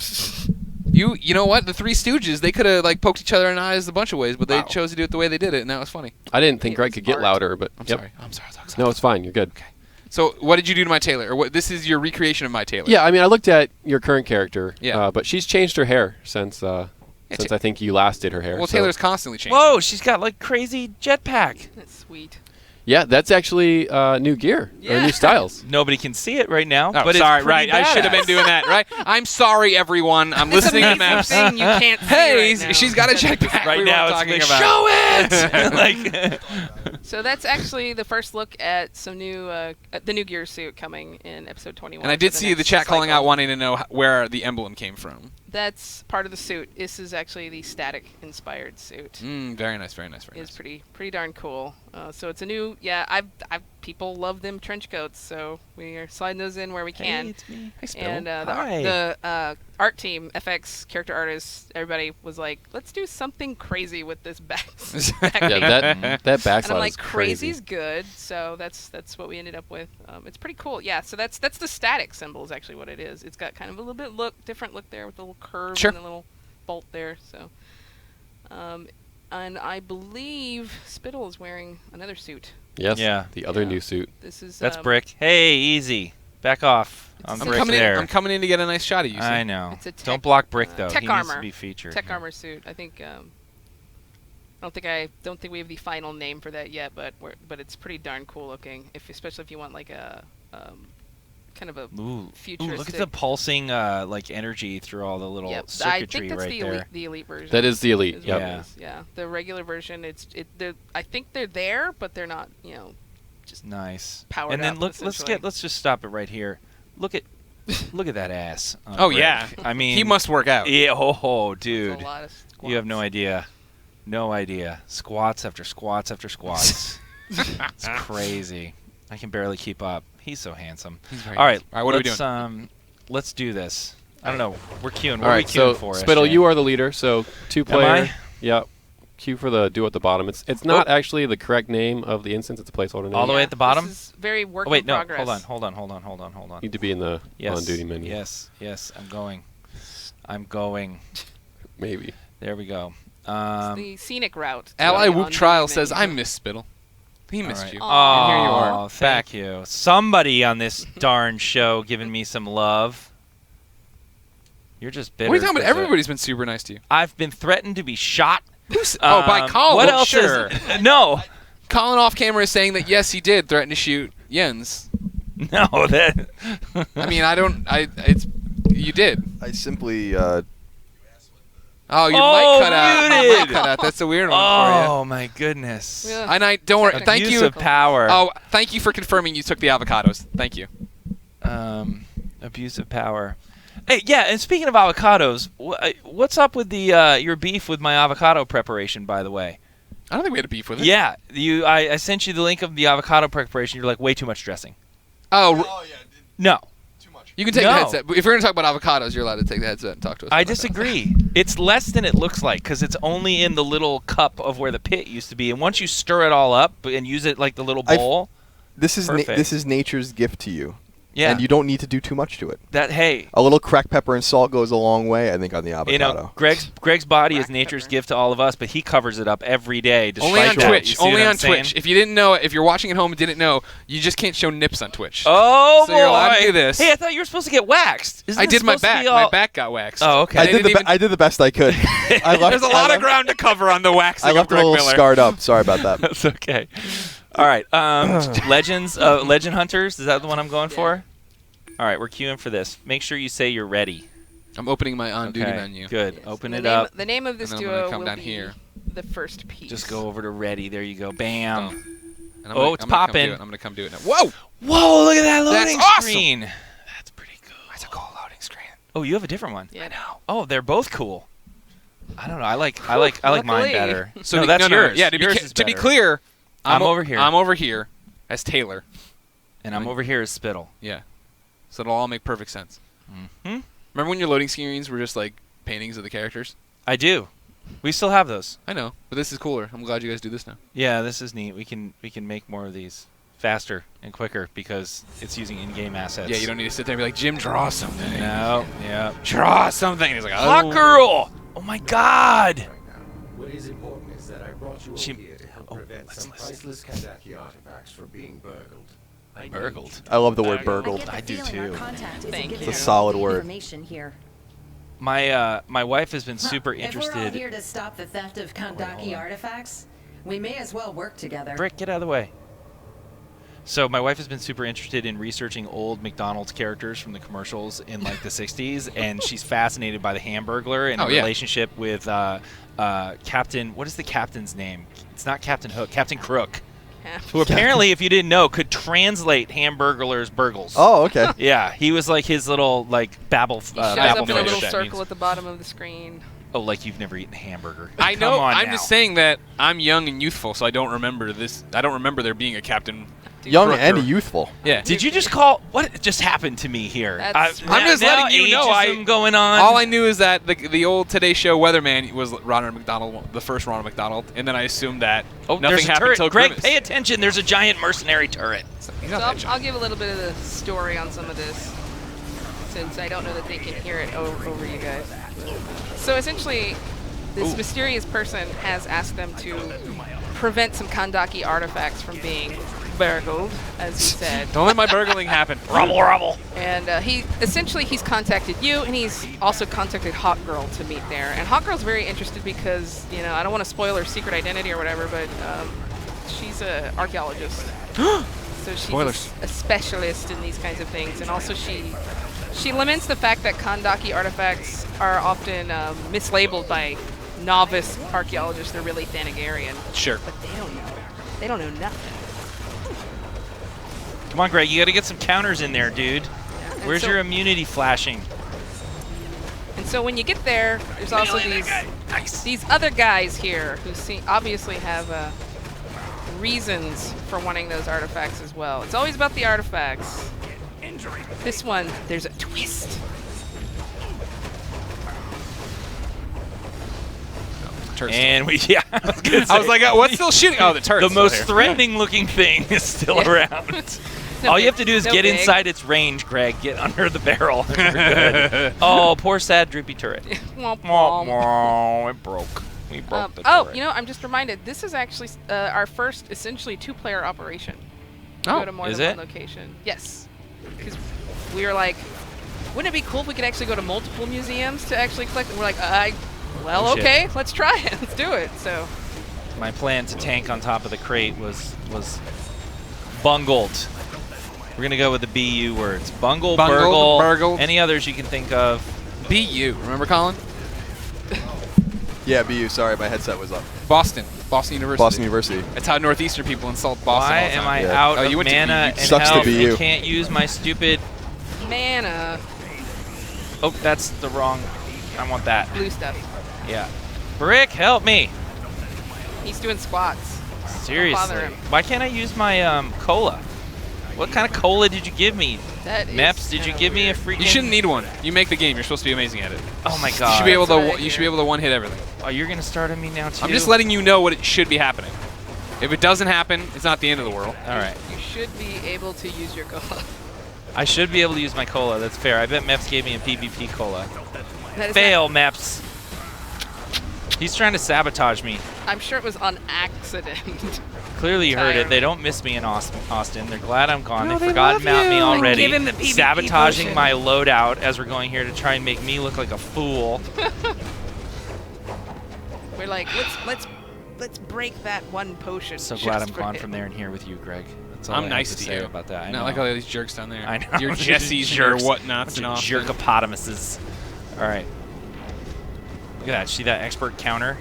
You know what? The Three Stooges, they could have like poked each other in the eyes a bunch of ways, but they chose to do it the way they did it, and that was funny. I didn't think Greg was could get art. louder, but I'm yep. sorry. I'm sorry. No, it's fine. You're good. Okay. So what did you do to my Taylor? Or what? This is your recreation of my Taylor. Yeah, I mean, I looked at your current character, Yeah. but she's changed her hair since I think you last did her hair. Well, so- Taylor's constantly changing. Whoa, she's got like crazy jetpack. That's sweet. Yeah, that's actually new gear or Yeah. new styles. Nobody can see it right now, Oh, but sorry. it's Right. pretty I should have been badass. doing that. Right. I'm sorry, everyone. I'm listening to Maps. Thing you can't see Hey, right now. she's got a jetpack. Right we now, weren't it's talking like, about. show it. like, So that's actually the first look at some new, the new gear suit coming in episode 21. And I did for see the next chat calling out cycle. wanting to know where the emblem came from. That's part of the suit. This is actually the static-inspired suit. Very nice. Very nice. Very It's nice. pretty darn cool. So it's a new, people love them trench coats, so we are sliding those in where we can. Hey, it's me. Hi, Spill. And Hi. the art team, FX character artists, everybody was like, let's do something crazy with this back. Yeah, that back And I'm like, is crazy. crazy's good, so that's what we ended up with. It's pretty cool. Yeah, so that's the static symbol is actually what it is. It's got kind of a little bit different look there with the little curve Sure. and the little bolt there. So, and I believe Spittle is wearing another suit. Yes. Yeah. The other Yeah. new suit. This is That's Brick. Hey, easy. Back off. It's I'm a I'm Brick coming there. in. I'm coming in to get a nice shot of you. See? I know. It's a tech- Don't block Brick though. tech he needs armor. to be featured. tech armor suit. I think. I don't think we have the final name for that yet, but it's pretty darn cool looking. Especially if you want like a kind of a Ooh, futuristic. look at the pulsing like energy through all the little Yep. I circuitry think that's right the there. elite version. That is the elite. is Yep. what it is. Yeah. The regular version, I think they're there, but they're not. Just Nice. powered And then up, let's essentially. just stop it right here. Look at that ass. on Oh Brick. yeah. I mean, he must work out. Yeah, oh, That's dude. a lot of You have no squats. idea. No idea. Squats after squats after squats. It's crazy. I can barely keep up. He's so handsome. He's very All right. nice. All right. What are we let's, doing? Let's do this. I don't know. We're queuing. What All are we right. queuing So for? Spittle, SJ? you are the leader. So 2-player. Am I? Yep. Q for the duo at the bottom. It's not actually the correct name of the instance. It's a placeholder name. All the way at the bottom? This is very work Oh, wait, in no. progress. Hold on. Need to be in the Yes. on-duty menu. Yes. I'm going. Maybe. There we go. It's the scenic route. to Ally the Whoop on-duty Trial says, menu. "I miss Spittle. He missed right. you." Aw. And here you are. Oh, thank you. Somebody on this darn show giving me some love. You're just bitter. What are you talking about? 'cause, Everybody's been super nice to you. I've been threatened to be shot. By Colin. What else Sure. is... No. Colin off camera is saying that yes, he did threaten to shoot Jens. No, that... I mean, you did. I simply Oh, your Oh, mic cut out. My muted. mic cut out. That's a weird one Oh, my goodness. Yeah. for you. And I don't worry. Thank Abuse you. of power. Oh, thank you for confirming you took the avocados. Thank you. Abuse of power. Hey, yeah, and speaking of avocados, what's up with the your beef with my avocado preparation, by the way? I don't think we had a beef with it. Yeah, I sent you the link of the avocado preparation. You're like, way too much dressing. Oh, No, too much. you can take No. the headset. If we're going to talk about avocados, you're allowed to take the headset and talk to us. I about that. disagree. It's less than it looks like because it's only in the little cup of where the pit used to be. And once you stir it all up and use it like the little bowl, This is Perfect. this is nature's gift to you. yeah, And you don't need to do too much to it. hey, A little cracked pepper and salt goes a long way, I think, on the avocado. you know, Greg's body is Black nature's pepper. gift to all of us, but he covers it up every day. Only on despite that. You Twitch. see Only what I'm on saying? Twitch. If you didn't know, if you're watching at home and didn't know, you just can't show nips on Twitch. Oh, So you're allowed to boy. do this. Hey, I thought you were supposed to get waxed. Isn't I this did my supposed to back. be all- My back got waxed. Oh, okay. I They did didn't I did the best I could. I left, There's a lot of ground to cover on the waxing I of left a Greg little Miller. scarred up. Sorry about that. That's okay. All right. Legend Hunters. Is that the one I'm going for? All right, we're queuing for this. Make sure you say you're ready. I'm opening my on-duty Okay, menu. Good. Yes, Open and it up. The name of this And then I'm gonna duo come will down be here. the first piece. Just go over to ready. There you go. Bam. And I'm Oh, gonna- it's I'm gonna come popping. do it. I'm gonna come do it now. Whoa! Whoa! Look at that loading awesome. screen. That's pretty cool. That's a cool loading screen. Oh, you have a different one. Yeah. Oh, they're both cool. I don't know. I like mine Luckily. better. So no, the- that's no, yours. Yeah, Yours is to be better. clear, I'm over here. I'm over here as Taylor. And I'm over here as Spittle. Yeah. So it'll all make perfect sense. Hmm? Remember when your loading screens were just like paintings of the characters? I do. We still have those. I know, but this is cooler. I'm glad you guys do this now. Yeah, this is neat. We can make more of these. faster and quicker because it's using in-game assets. Yeah, you don't need to sit there and be like, Jim, draw something. No, yeah. Draw something. And he's like, Hot girl! Oh my God! What is important is that I brought you She- here to help oh, prevent let's some listen. priceless Kandaki artifacts from being burgled. I need Burgled. I love the word I burgled. get the I do feeling our too. contact isn't Thank giving you. us It's a solid all the word. information here. My wife has been super If we're all interested. here to stop the theft of Kandaki artifacts, we may as well work together. Brick, get out of the way. So my wife has been super interested in researching old McDonald's characters from the commercials in like the 60s, and she's fascinated by the Hamburglar and Oh, the yeah. relationship with Captain. What is the captain's name? It's not Captain Hook. Captain Crook, who apparently, if you didn't know, could translate Hamburglar's burgles. Oh, okay. Yeah, he was like his little like babble. Shows babble up in a fish. little That circle means- at the bottom of the screen. Oh, like you've never eaten a hamburger. I know. Come on I'm now. just saying that I'm young and youthful, so I don't remember this. I don't remember there being a Captain. Young Crook and or- youthful. Yeah. Did you just call? What just happened to me here? That's- I'm just now letting you know I- ageism going on. All I knew is that the old Today Show weatherman was Ronald McDonald, the first Ronald McDonald, and then I assumed that nothing there's a happened turret. until Greg, Grimace. pay attention. There's a giant mercenary turret. He's So not that I'll giant. give a little bit of the story on some of this, since I don't know that they can hear it over you guys. So essentially, this mysterious person has asked them to prevent some Kandaki artifacts from being burgled, as he said. Don't let my burgling happen. Rubble. And he's contacted you, and he's also contacted Hot Girl to meet there. And Hot Girl's very interested because, I don't want to spoil her secret identity or whatever, but she's an archaeologist. So she's Spoilers. a specialist in these kinds of things. And also she laments the fact that Kandaki artifacts are often mislabeled by novice archaeologists. They're really Thanagarian. Sure. But they don't know. They don't know nothing. Come on, Greg. You got to get some counters in there, dude. And Where's so- your immunity flashing? And so when you get there, there's also these other guys here who obviously have reasons for wanting those artifacts as well. It's always about the artifacts. This one, there's a twist. Turret's And we, yeah. I was like, what's still shooting? Oh, the turret's the still most here. threatening looking thing is still around. All you have to do is No get big. inside its range, Greg. Get under the barrel. and we're good. Oh, poor sad droopy turret. Womp Womp, womp. womp. It broke. We broke the Oh, turret. I'm just reminded, this is actually our first essentially two-player operation. Oh, Go to more is than it? one location. Yes. Because we were like, wouldn't it be cool if we could actually go to multiple museums to actually collect? And we're like, well, Oh, shit. okay, let's try it. Let's do it. So, My plan to tank on top of the crate was bungled. We're gonna go with the BU words: bungle, Bungled, burgle, burgled. any others you can think of. BU. Remember, Colin? Yeah, BU. Sorry, my headset was up. Boston University. Boston University. That's how Northeastern people insult Boston. Why all the am time. I Yeah. out Oh, of you went to mana BU. and Sucks to health be you. and can't use my stupid? mana, Oh, that's the wrong. I want that. blue stuff. Yeah. Brick, help me. He's doing squats. Seriously. bother him. Why can't I use my cola? What kind of cola did you give me? That is Meps, did you kinda give me a weird. freaking? You shouldn't need one. You make the game. You're supposed to be amazing at it. Oh my You god. should be able That's what I to. You should be hear. able to one-hit everything. Oh, you're gonna start on me now too. I'm just letting you know what it should be happening. If it doesn't happen, it's not the end of the world. All right. You should be able to use your cola. I should be able to use my cola. That's fair. I bet Meps gave me a PvP cola. That is Fail, Meps. He's trying to sabotage me. I'm sure it was on accident. Clearly you heard it. They Entirely. don't miss me in Austin. They're glad I'm gone. No, They've they forgotten love about me you. already. Give him the PvP Sabotaging potion. my loadout as we're going here to try and make me look like a fool. We're like, let's break that one potion. So just glad I'm for gone him. from there and here with you, Greg. That's all I I'm have nice to to say you about that. I Not know. like all these jerks down there. I know. Your Jessies and your whatnots and all. Jerkopotamuses. All right. Look at that. See that expert counter?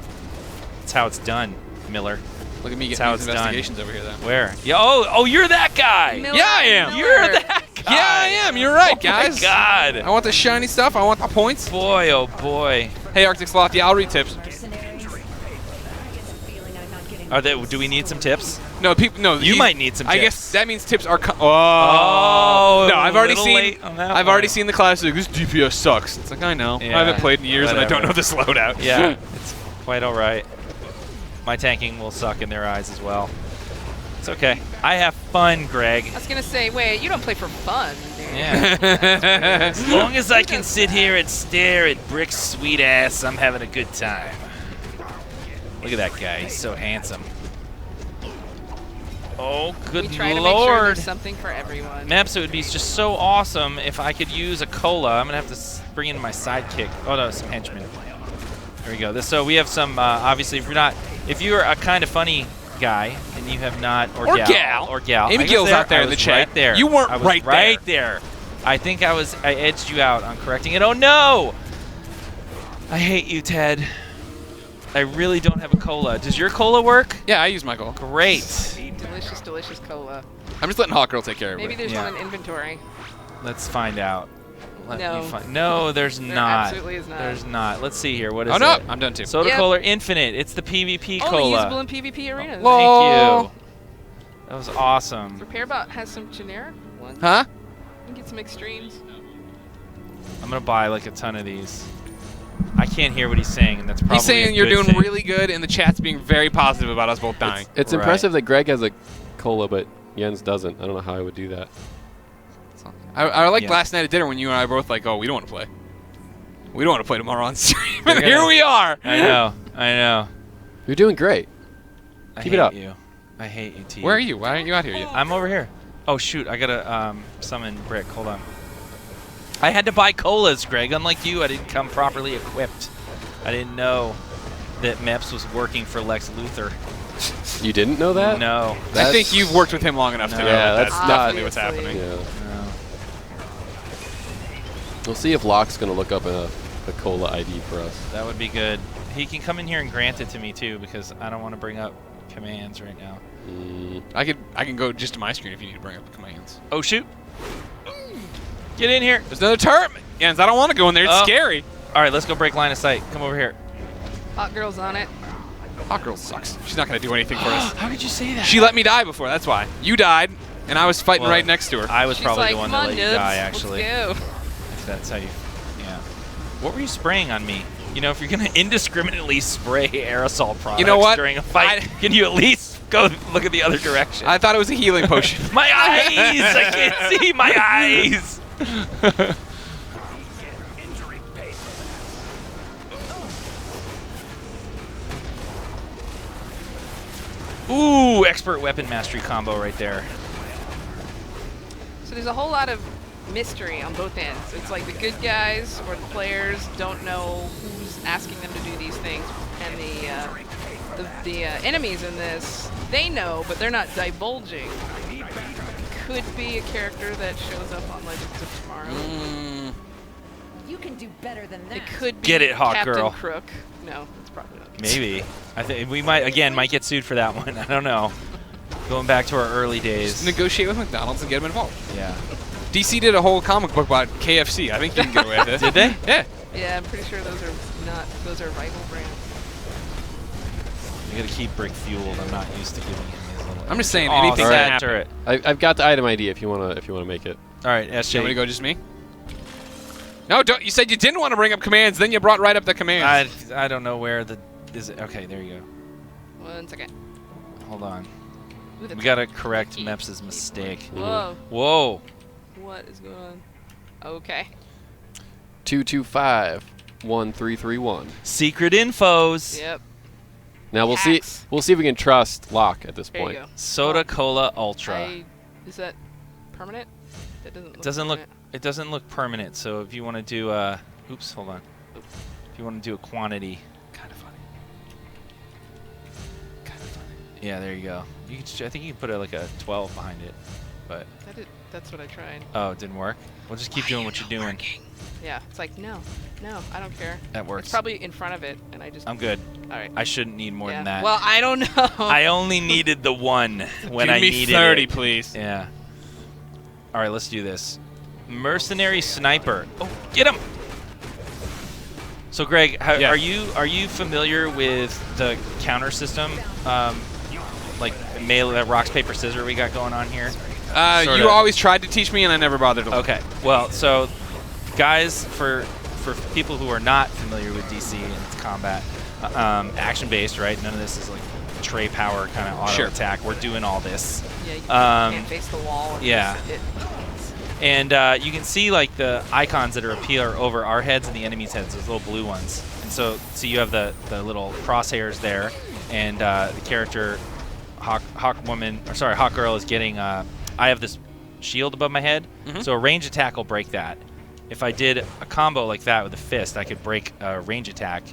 That's how it's done, Miller. Look at me That's getting how these it's done. investigations over here, though. Where? Yeah, oh, you're that guy. Miller- Yeah, I am. Miller. You're that guy. Yeah, I am. You're right, Oh guys. my God. I want the shiny stuff. I want the points. Boy, oh boy. Hey, Arctic Sloth. Yeah, I'll read tips. Are they? Do we need some tips? No, people. No, You might need some I tips. guess that means tips are. Oh, no! I've already a little seen. late on that I've already one. seen the classic. This DPS sucks. It's like I know. Yeah, I haven't played in years, and I don't whatever. know this loadout. Yeah, it's quite all right. My tanking will suck in their eyes as well. It's okay. I have fun, Greg. I was gonna say, wait, you don't play for fun, dude. Yeah. As long as I can sit here and stare at Brick's sweet ass, I'm having a good time. Look at that guy. He's so handsome. Oh, good We try to lord. make sure there's something for everyone. Maps, it would be just so awesome if I could use a cola. I'm going to have to bring in my sidekick. Oh, no, some henchmen. There we go. So we have some, obviously, if you're a kind of funny guy and you have not, or gal. Amy Gill's out there in the chat. Right there. You weren't I was right there. I think I edged you out on correcting it. Oh, no! I hate you, Ted. I really don't have a cola. Does your cola work? Yeah, I use my cola. Great. Delicious, delicious cola. I'm just letting Hawk Girl take care of Maybe it. there's Yeah. one in inventory. Let's find out. No. No, there's There not. absolutely is not. There's not. Let's see here. What is Oh, no. it? I'm done too. Soda Yep. Cola Infinite. It's the PvP Only cola. usable in PvP arenas. Whoa. Thank you. That was awesome. RepairBot has some generic ones. Huh? You can get some extremes. I'm gonna buy like a ton of these. I can't hear what he's saying, and that's probably He's saying a you're good doing thing. really good, and the chat's being very positive about us both dying. It's Right. impressive that Greg has a cola, but Jens doesn't. I don't know how I would do that. I liked Yeah. last night at dinner when you and I both like, oh, we don't want to play. We don't want to play tomorrow on stream. And We're here gonna- we are. I know. You're doing great. I Keep hate it up. you. I hate you, T. Where are you? Why aren't you out here yet? I'm over here. Oh shoot! I gotta summon Brick. Hold on. I had to buy colas, Greg. Unlike you, I didn't come properly equipped. I didn't know that MEPS was working for Lex Luthor. You didn't know that? No. I think you've worked with him long enough to No. know Yeah, that that's that's not- definitely what's Obviously. happening. Yeah. No. We'll see if Locke's going to look up a cola ID for us. That would be good. He can come in here and grant it to me too, because I don't want to bring up commands right now. I can go just to my screen if you need to bring up commands. Oh shoot! Get in here. There's another turret. Jens, I don't want to go in there. It's Oh. scary. All right, let's go break line of sight. Come over here. Hot girl's on it. Hot Girl sucks. She's not going to do anything for us. How could you say that? She let me die before. That's why. You died, and I was fighting Well, right next to her. I was She's probably like, the one come that on, let you Nibs, die, actually. Let's go. If that's how you. Yeah. What were you spraying on me? You know, if you're gonna indiscriminately spray aerosol products what? during a fight, can you at least go look at the other direction? I thought it was a healing potion. My eyes! I can't see my eyes. Ooh, expert weapon mastery combo right there. So there's a whole lot of mystery on both ends. It's like the good guys or the players don't know who's asking them to do these things, and the enemies in this, they know, but they're not divulging. Could be a character that shows up on Legends of Tomorrow. You can do better than that. It could be Get it, Hawk Captain Girl. Crook. No, it's probably not. Maybe. I think we might get sued for that one. I don't know. Going back to our early days. Negotiate with McDonald's and get them involved. Yeah. DC did a whole comic book about KFC. I think you can get away with it. Did they? Yeah. Yeah, I'm pretty sure those are rival brands. You gotta keep Brick fueled. I'm not used to giving him these little. I'm just saying Oh, anything sad can happen. turret. I've got the item ID if you wanna make it. All right, Do you want me to SJ. go just me? No, don't. You said you didn't want to bring up commands, then you brought right up the commands. I don't know where the is it. Okay, there you go. 1 second. Hold on. Ooh, that's We gotta correct tricky. Meps' mistake. Whoa. Whoa. What is going on? Okay. 225-1331. Secret infos. Yep. Now we'll Hacks. see if we can trust Locke at this There point. you go. Soda Cola Ultra. Is that permanent? That doesn't look It doesn't look. permanent. It doesn't look permanent. So if you want to do oops, hold on. If you want to do a quantity. Kind of funny. Kind of funny. Yeah, there you go. You can, I think you can put like a 12 behind it, but That's what I tried. oh, it didn't work. We'll just keep doing what you're doing. Yeah, it's like, no, I don't care. That works. It's probably in front of it, and I just... I'm good. All right. I shouldn't need more yeah. than that. Well, I don't know. I only needed the one when Give I me needed 30, it. please. Yeah. All right, let's do this. Mercenary sniper. Oh, get him! So, Greg, Yeah. are you familiar with the counter system, like melee, rocks paper scissors we got going on here? Sorta. You always tried to teach me, and I never bothered to. Okay. Well, so guys, for people who are not familiar with DC and its combat, action-based, right? None of this is like tray power kind of auto attack. We're doing all this. Yeah, you can't face the wall. And you can see like the icons that appear over our heads and the enemies' heads, those little blue ones. And so you have the little crosshairs there, and the character Hawk Girl is getting. I have this shield above my head, so a range attack will break that. If I did a combo like that with a fist, I could break a range attack.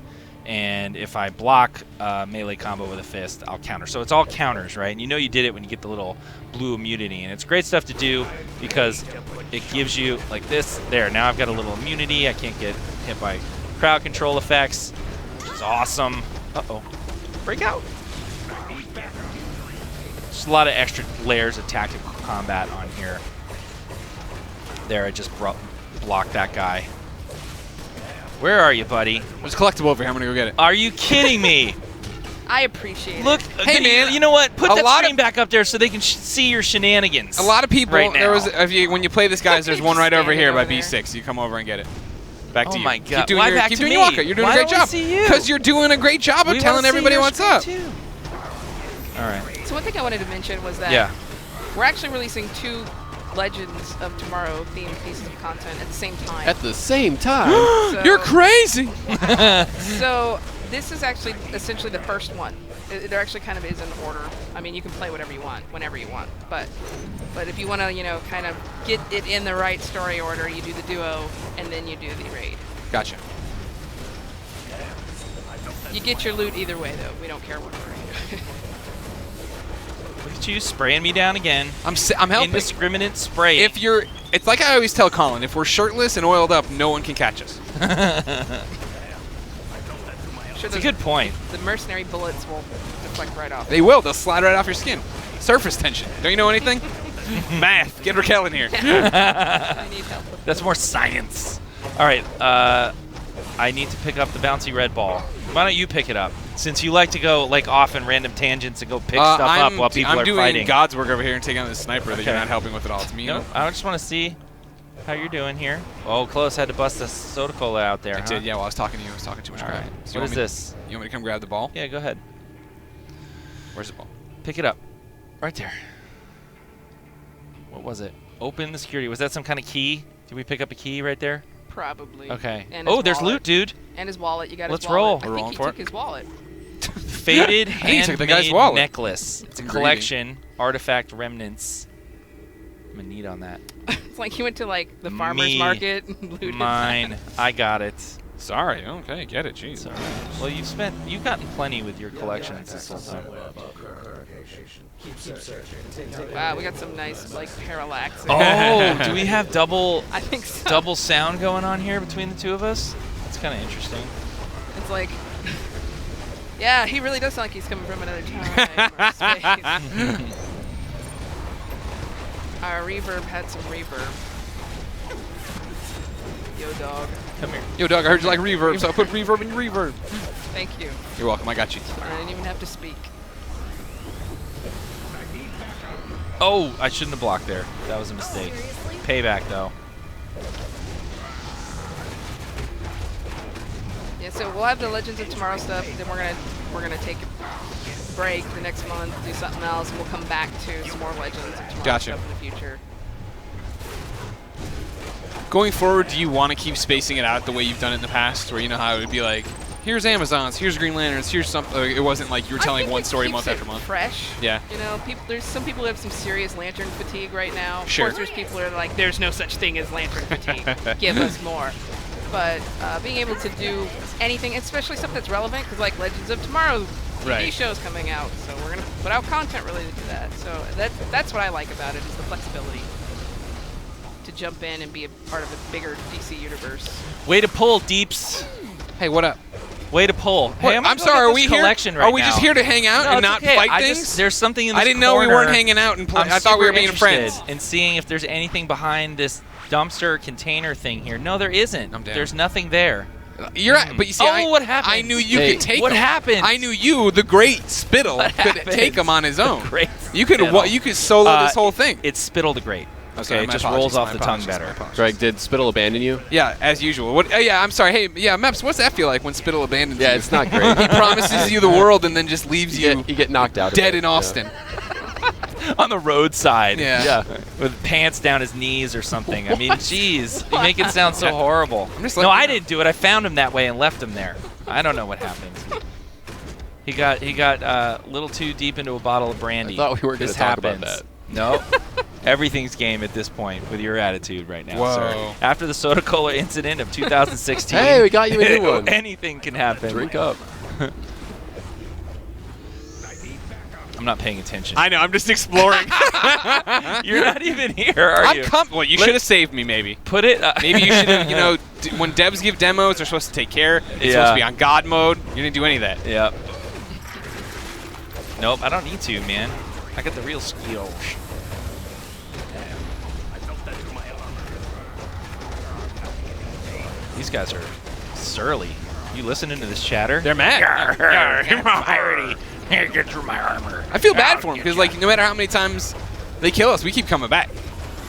And if I block a melee combo with a fist, I'll counter. So it's all counters, right? And you know you did it when you get the little blue immunity. And it's great stuff to do because it gives you, like this, there. Now I've got a little immunity. I can't get hit by crowd control effects, which is awesome. Uh-oh. Break out. Just a lot of extra layers of tactical combat on here. There, I just blocked that guy. Where are you, buddy? There's a collectible over here. I'm going to go get it. Are you kidding me? I appreciate Look, it. Hey, man. You know what? Put that screen back up there so they can see your shenanigans. A lot of people, right now. when you play this, guys, there's one right over here by B6. You come over and get it. Back to you. Oh, my God. Keep Why doing back keep to doing me? your walkout. You're doing Why a great don't we job. see you? Because you're doing a great job of telling everybody what's up. Too. All right. So one thing I wanted to mention was that we're actually releasing 2 Legends of Tomorrow themed pieces of content at the same time. At the same time? So, You're crazy! So this is actually essentially the first one. There actually kind of is an order. I mean, you can play whatever you want, whenever you want. But if you want to, kind of get it in the right story order, you do the duo, and then you do the raid. Gotcha. You get your loot either way, though. We don't care what order you do. Look at you spraying me down again. I'm helping. Indiscriminate spraying. It's like I always tell Colin, if we're shirtless and oiled up, no one can catch us. Sure, That's a good point. The mercenary bullets will deflect right off. They will. They'll slide right off your skin. Surface tension. Don't you know anything? Math. Get Raquel in here. I need help. That's more science. All right. I need to pick up the bouncy red ball. Why don't you pick it up? Since you like to go off in random tangents and go pick stuff up while people are fighting. I'm doing God's work over here and taking on this sniper that you're not helping with at all. It's me. No, I just want to see how you're doing here. Oh, close. Had to bust a soda cola out there. I did, yeah. While I was talking to you, I was talking too much crap. Right. So what is this? You want me to come grab the ball? Yeah, go ahead. Where's the ball? Pick it up. Right there. What was it? Open the security. Was that some kind of key? Did we pick up a key right there? Probably. Okay. And there's loot, dude. And his wallet. You got Let's his wallet. roll. I think he took his wallet. Faded He took the guy's handmade wallet. necklace. It's a collection. Artifact remnants. I'm gonna need on that. It's like he went to the farmer's market and looted Mine. that. I got it. Sorry. Okay, get it. Jeez. It's all right. Well, you've gotten plenty with your collections this whole time. Wow, we got some nice parallax. Oh, do we have double I think so. double sound going on here between the two of us? That's kind of interesting. It's like, yeah, he really does sound like he's coming from another time or space. Our reverb had some reverb. Yo, dog. Come here. Yo, Doug, I heard you like reverb, so I put reverb in reverb. Thank you. You're welcome. I got you. I didn't even have to speak. Oh, I shouldn't have blocked there. That was a mistake. Payback, though. Yeah, so we'll have the Legends of Tomorrow stuff. Then we're gonna take a break the next month, do something else, and we'll come back to some more Legends of Tomorrow stuff in the future. Going forward, do you want to keep spacing it out the way you've done it in the past, where you know how it would be like, here's Amazons, here's Green Lanterns, here's something. It wasn't like you were telling one story month after month. Fresh. Yeah. There's some people who have some serious Lantern fatigue right now. Sure. Of course, there's people who are like, there's no such thing as Lantern fatigue. Give us more. But being able to do anything, especially stuff that's relevant, because Legends of Tomorrow TV show's coming out, so we're gonna put out content related to that. So that's what I like about it, is the flexibility to jump in and be a part of a bigger DC universe. Way to pull, Deeps. Hey, what up? Way to pull. Hey, I'm sorry. Are we here? Are we just here to hang out and not fight things? There's something in this I didn't know we weren't hanging out and play. I thought we were being friends. And seeing if there's anything behind this dumpster container thing here. No, there isn't. I'm down. There's nothing there. You're right, but you see, what happened? I knew you could take what him. happened? I knew you, the great Spittle, could take him on his own. Great you could Spittle. you could solo this whole thing. It's Spittle the Great. Sorry, it my just apologies, rolls off my the tongue apologies, better. my apologies. Greg, did Spittle abandon you? Yeah, as usual. What? Yeah, I'm sorry. Hey, yeah, Meps, what's that feel like when Spittle abandons you? Yeah, it's not great. He promises you the world and then just leaves you You get knocked out. dead in Austin. On the roadside. Yeah. With pants down his knees or something. I mean, jeez, you make it sound so horrible. I'm just No, letting I you know. didn't do it. I found him that way and left him there. I don't know what happened. He got a little too deep into a bottle of brandy. I thought we were going This to talk about happens. that. No. Everything's game at this point with your attitude right now, Whoa. sir. After the soda cola incident of 2016. Hey, we got you a new one. Anything can happen. Drink up. I'm not paying attention. I know. I'm just exploring. You're not even here, are you? Well, you should have saved me, maybe. Put it. Maybe you should have, when devs give demos, they're supposed to take care. It's supposed to be on God mode. You didn't do any of that. Yep. Nope, I don't need to, man. I got the real skills. These guys are surly. You listening to this chatter? They're mad. Get through my armor. I feel bad for them because, no matter how many times they kill us, we keep coming back.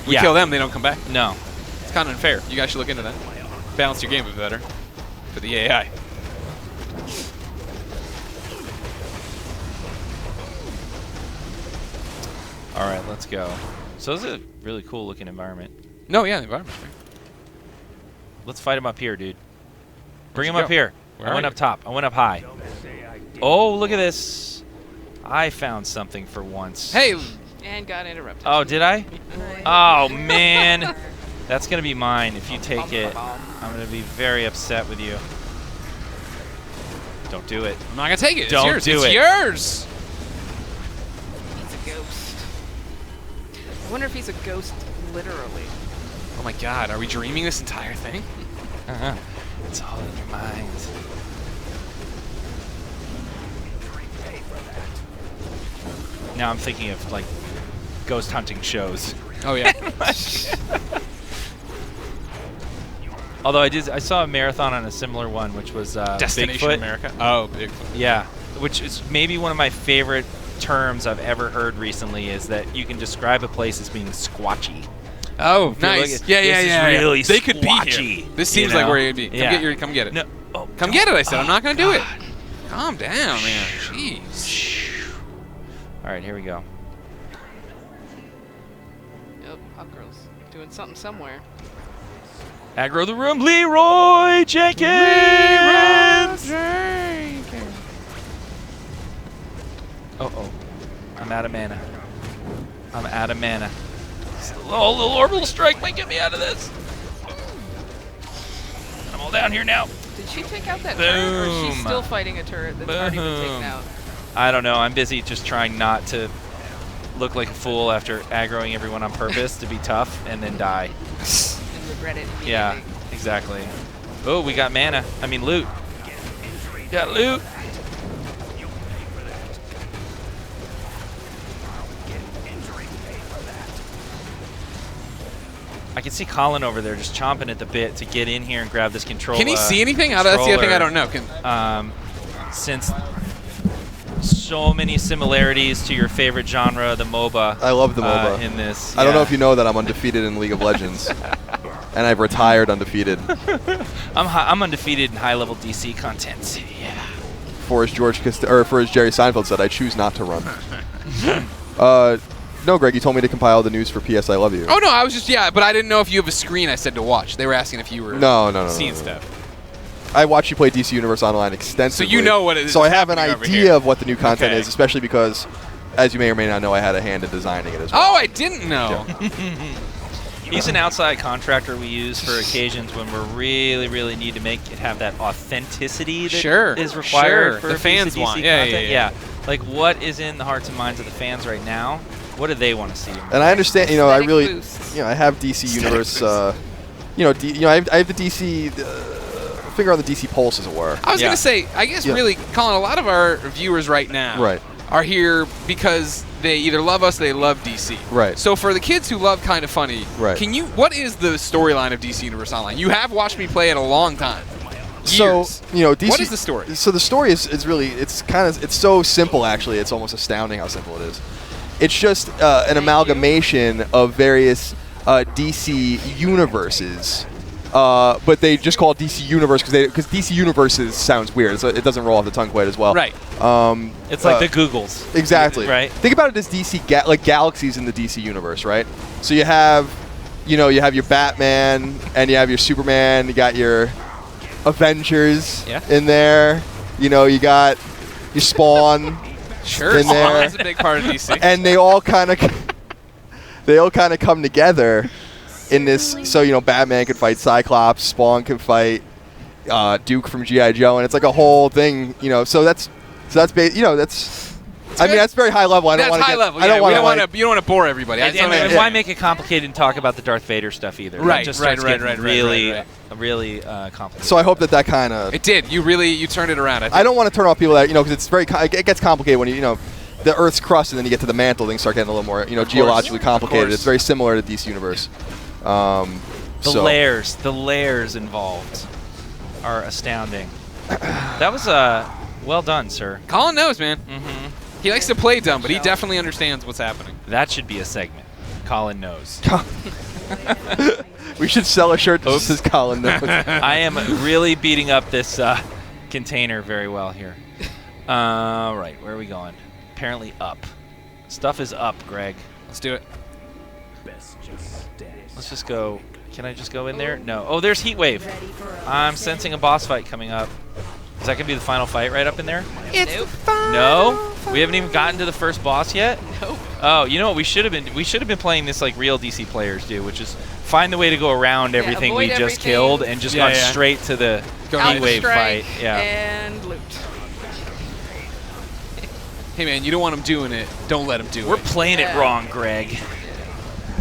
We Yeah. kill them, they don't come back. No. It's kind of unfair. You guys should look into that. Balance your game a bit better for the AI. All right, let's go. So this is a really cool looking environment. No, yeah, the environment's great. Let's fight him up here, dude. Bring him you up go? here. Where I are went you? up top. I went up high. Oh, look at this. I found something for once. Hey, And got interrupted. Oh, did I? Oh, man. That's going to be mine if you take it. I'm going to be very upset with you. Don't do it. I'm not going to take it. It's Don't yours. do It's it. yours. He's a ghost. I wonder if he's a ghost literally. Oh, my God. Are we dreaming this entire thing? It's all in your mind. Now I'm thinking of, ghost hunting shows. Oh, yeah. Although I saw a marathon on a similar one, which was Destination Bigfoot. America. Oh, Bigfoot. Yeah, which is maybe one of my favorite terms I've ever heard recently is that you can describe a place as being squatchy. Oh, If you're nice. looking- Yeah, this yeah, is yeah. really They could be squatchy, here. This you seems like know? where you'd be. Yeah. Come get it. No, oh, Come don't. get it, I said. I'm not going to do it. God. Calm down, man. Jeez. All right, here we go. Yep, hot girl's doing something somewhere. Aggro the room, Leroy Jenkins. Oh, I'm out of mana. Oh, little orbital strike might get me out of this. I'm all down here now. Did she take out that turret, or is she Boom. still fighting a turret that's already been taken Boom. out? I don't know. I'm busy just trying not to look like a fool after aggroing everyone on purpose to be tough and then die. And regret it immediately. Yeah, exactly. Oh, we got mana. I mean loot. Got loot. I can see Colin over there just chomping at the bit to get in here and grab this control. Can he see anything? That's the other thing I don't know. Since so many similarities to your favorite genre, the MOBA. I love the MOBA. In this. I don't know yeah. if you know that I'm undefeated in League of Legends. And I've retired undefeated. I'm undefeated in high-level DC content. Yeah. For as Jerry Seinfeld said, I choose not to run. No, Greg, you told me to compile the news for PS I Love You. Oh, no, I was just, but I didn't know if you have a screen I said to watch. They were asking if you were No. seeing stuff. I watched you play DC Universe Online extensively. So you know what it is. So I have an happening over idea here. of what the new content Okay. is, especially because, as you may or may not know, I had a hand in designing it as well. Oh, I didn't know. He's an outside contractor we use for occasions when we really need to make it have that authenticity that is required for the a piece fans of DC want. content. Yeah. Like, what is in the hearts and minds of the fans right now? What do they want to see? And I understand, I Aesthetic really, boosts. I have DC Universe, I have the DC, finger on the DC pulse, as it were. I was Yeah. going to say, I guess really, Colin, a lot of our viewers right now are here because they either love us or they love DC. Right. So for the kids who love Kind of Funny, Right. what is the storyline of DC Universe Online? You have watched me play it a long time. Years. So, DC, what is the story? So the story is really, it's so simple, actually. It's almost astounding how simple it is. It's just an amalgamation of various DC universes. But they just call it DC Universe because DC Universes sounds weird. So it doesn't roll off the tongue quite as well. Right. It's like the Googles. Exactly. Right. Think about it as DC like galaxies in the DC universe, right? So you have your Batman and you have your Superman. You got your Avengers in there. You got your Spawn Sure. in there. That's a big part of DC. And they all kind of come together in this. So Batman can fight Cyclops, Spawn can fight Duke from G.I. Joe, and it's like a whole thing. So that's that's very high level. That's high level. You don't want to bore everybody. And why make it complicated and talk about the Darth Vader stuff either? Right, That just right, starts right, getting right. really complicated. So I hope that kind of. It did. You turned it around. I think. I don't want to turn off people that because it's it gets complicated when the Earth's crust and then you get to the mantle. Things start getting a little more geologically complicated. It's very similar to DC Universe. The layers involved are astounding. That was well done, sir. Colin knows, man. Mm-hmm. He likes to play dumb, but he definitely understands what's happening. That should be a segment. Colin knows. We should sell a shirt that says Colin knows. I am really beating up this container very well here. Right, where are we going? Apparently up. Stuff is up, Greg. Let's do it. Let's just go. Can I just go in there? No. Oh, there's Heatwave. I'm sensing a boss fight coming up. Is that going to be the final fight right up in there? No? We haven't even gotten to the first boss yet? Nope. Oh, you know what we should have been? We should have been playing this like real DC players do, which is find the way to go around everything we just everything. killed and just gone straight to the Heatwave fight. Yeah. And loot. Hey, man, you don't want him doing it. Don't let him do it. We're playing it wrong, Greg.